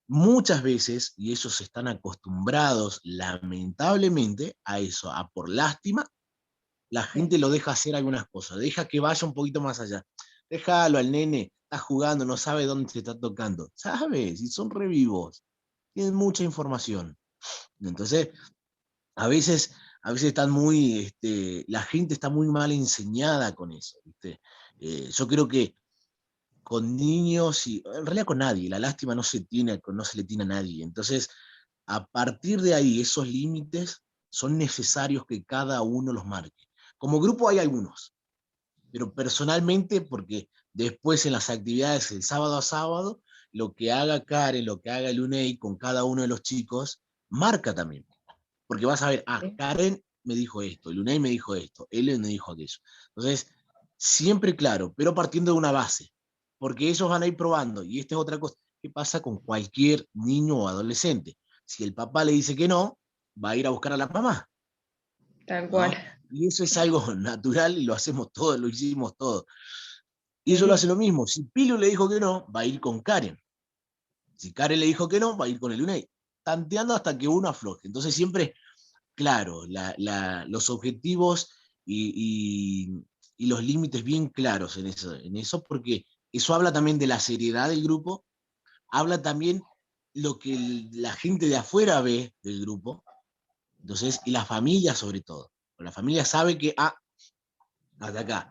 muchas veces, y ellos están acostumbrados lamentablemente a eso, a por lástima, la sí, gente lo deja hacer algunas cosas, deja que vaya un poquito más allá. Déjalo al nene, está jugando, no sabe dónde se está tocando. ¿Sabes? Y son revivos, tienen mucha información. Entonces, a veces, están la gente está muy mal enseñada con eso, ¿viste? Yo creo que con niños y en realidad con nadie, la lástima no se le tiene a nadie. Entonces, a partir de ahí, esos límites son necesarios que cada uno los marque. Como grupo hay algunos, pero personalmente, porque después en las actividades el sábado a sábado, lo que haga Karen, lo que haga el UNEI con cada uno de los chicos, marca también. Porque vas a ver, sí, Karen me dijo esto, el UNEI me dijo esto, él me dijo aquello. Entonces, siempre claro, pero partiendo de una base, porque ellos van a ir probando, y esta es otra cosa, ¿qué pasa con cualquier niño o adolescente? Si el papá le dice que no, va a ir a buscar a la mamá, tal cual. ¿no? Y eso es algo natural y lo hacemos todos, lo hicimos todos. Y ellos lo Sí, hacen lo mismo, si Pilu le dijo que no, va a ir con Karen. Si Karen le dijo que no, va a ir con el UNEI, tanteando hasta que uno afloje. Entonces siempre claro, los objetivos y los límites bien claros en eso, porque eso habla también de la seriedad del grupo, habla también lo que la gente de afuera ve del grupo, entonces, y la familia sobre todo. La familia sabe que, hasta acá,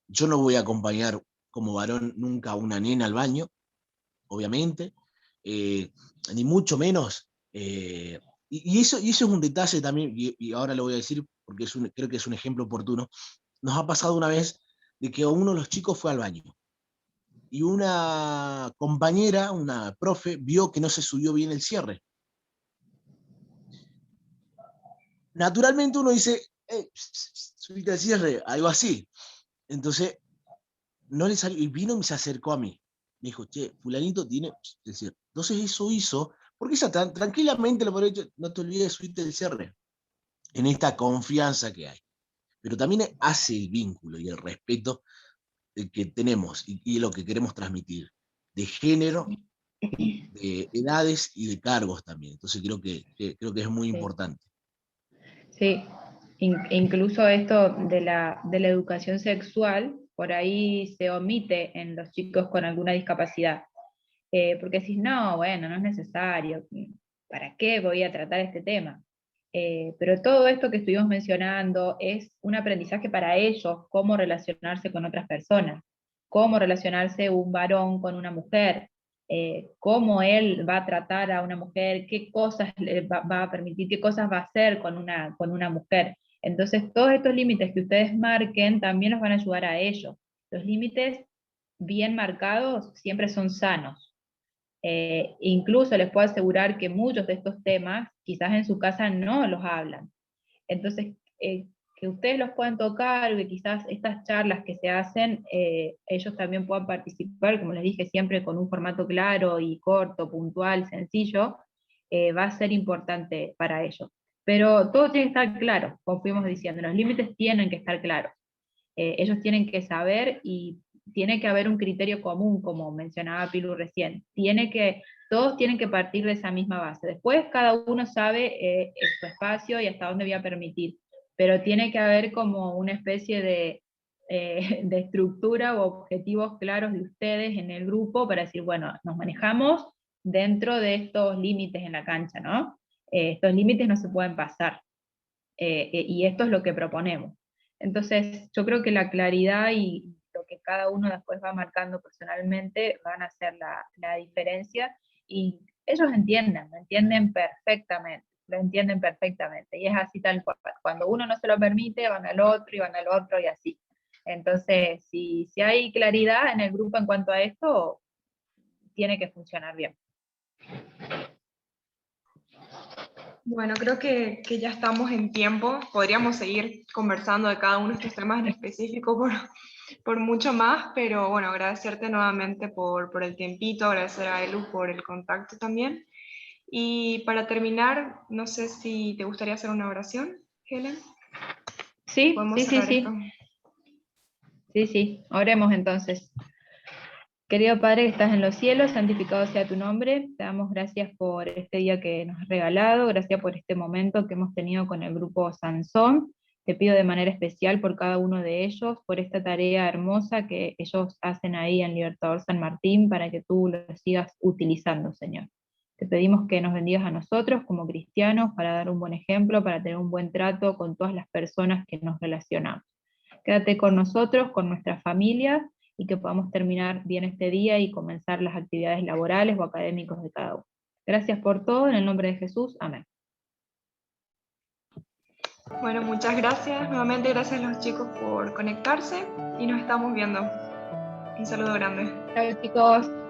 yo no voy a acompañar como varón nunca a una nena al baño, obviamente, eh, ni mucho menos. Y eso es un detalle también, y ahora lo voy a decir porque creo que es un ejemplo oportuno. Nos ha pasado una vez de que uno de los chicos fue al baño y una compañera, una profe, vio que no se subió bien el cierre. Naturalmente uno dice, subite el cierre, algo así. Entonces, no le salió, y vino y se acercó a mí. Me dijo, che, fulanito tiene el cierre. Entonces eso hizo, porque ella tranquilamente lo podría haber dicho, no te olvides de subirte el cierre, en esta confianza que hay. Pero también hace el vínculo y el respeto que tenemos y lo que queremos transmitir, de género, de edades y de cargos también. Entonces creo que es muy sí. importante. Sí, incluso esto de la educación sexual, por ahí se omite en los chicos con alguna discapacidad. Porque decís, no, bueno, no es necesario, ¿para qué voy a tratar este tema? Pero todo esto que estuvimos mencionando es un aprendizaje para ellos, cómo relacionarse con otras personas, cómo relacionarse un varón con una mujer, cómo él va a tratar a una mujer, qué cosas le va a permitir, qué cosas va a hacer con una mujer. Entonces, todos estos límites que ustedes marquen también nos van a ayudar a ellos. Los límites bien marcados siempre son sanos. Incluso les puedo asegurar que muchos de estos temas quizás en su casa no los hablan. Entonces, que ustedes los puedan tocar, que quizás estas charlas que se hacen, ellos también puedan participar, como les dije, siempre con un formato claro y corto, puntual, sencillo, va a ser importante para ellos. Pero todo tiene que estar claro, como fuimos diciendo, los límites tienen que estar claros. Ellos tienen que saber y tiene que haber un criterio común, como mencionaba Pilu recién. Todos tienen que partir de esa misma base. Después cada uno sabe su espacio y hasta dónde voy a permitir, pero tiene que haber como una especie de estructura o objetivos claros de ustedes en el grupo para decir, bueno, nos manejamos dentro de estos límites en la cancha, ¿no? Estos límites no se pueden pasar, y esto es lo que proponemos. Entonces, yo creo que la claridad y lo que cada uno después va marcando personalmente van a hacer la diferencia, y ellos lo entienden perfectamente, y es así tal cual. Cuando uno no se lo permite, van al otro, y así. Entonces, si hay claridad en el grupo en cuanto a esto, tiene que funcionar bien. Bueno, creo que ya estamos en tiempo. Podríamos seguir conversando de cada uno de estos temas en específico por mucho más, pero bueno, agradecerte nuevamente por el tiempito, agradecer a Elu por el contacto también. Y para terminar, no sé si te gustaría hacer una oración, Helen. Sí, ¿Podemos sí, cerrar sí, esto? sí, oremos entonces. Querido Padre que estás en los cielos, santificado sea tu nombre. Te damos gracias por este día que nos has regalado, gracias por este momento que hemos tenido con el grupo Sansón. Te pido de manera especial por cada uno de ellos, por esta tarea hermosa que ellos hacen ahí en Libertador San Martín, para que tú lo sigas utilizando, Señor. Te pedimos que nos bendigas a nosotros como cristianos para dar un buen ejemplo, para tener un buen trato con todas las personas que nos relacionamos. Quédate con nosotros, con nuestras familias, y que podamos terminar bien este día y comenzar las actividades laborales o académicos de cada uno. Gracias por todo, en el nombre de Jesús, amén. Bueno, muchas gracias. Nuevamente gracias a los chicos por conectarse y nos estamos viendo. Un saludo grande. Chao chicos.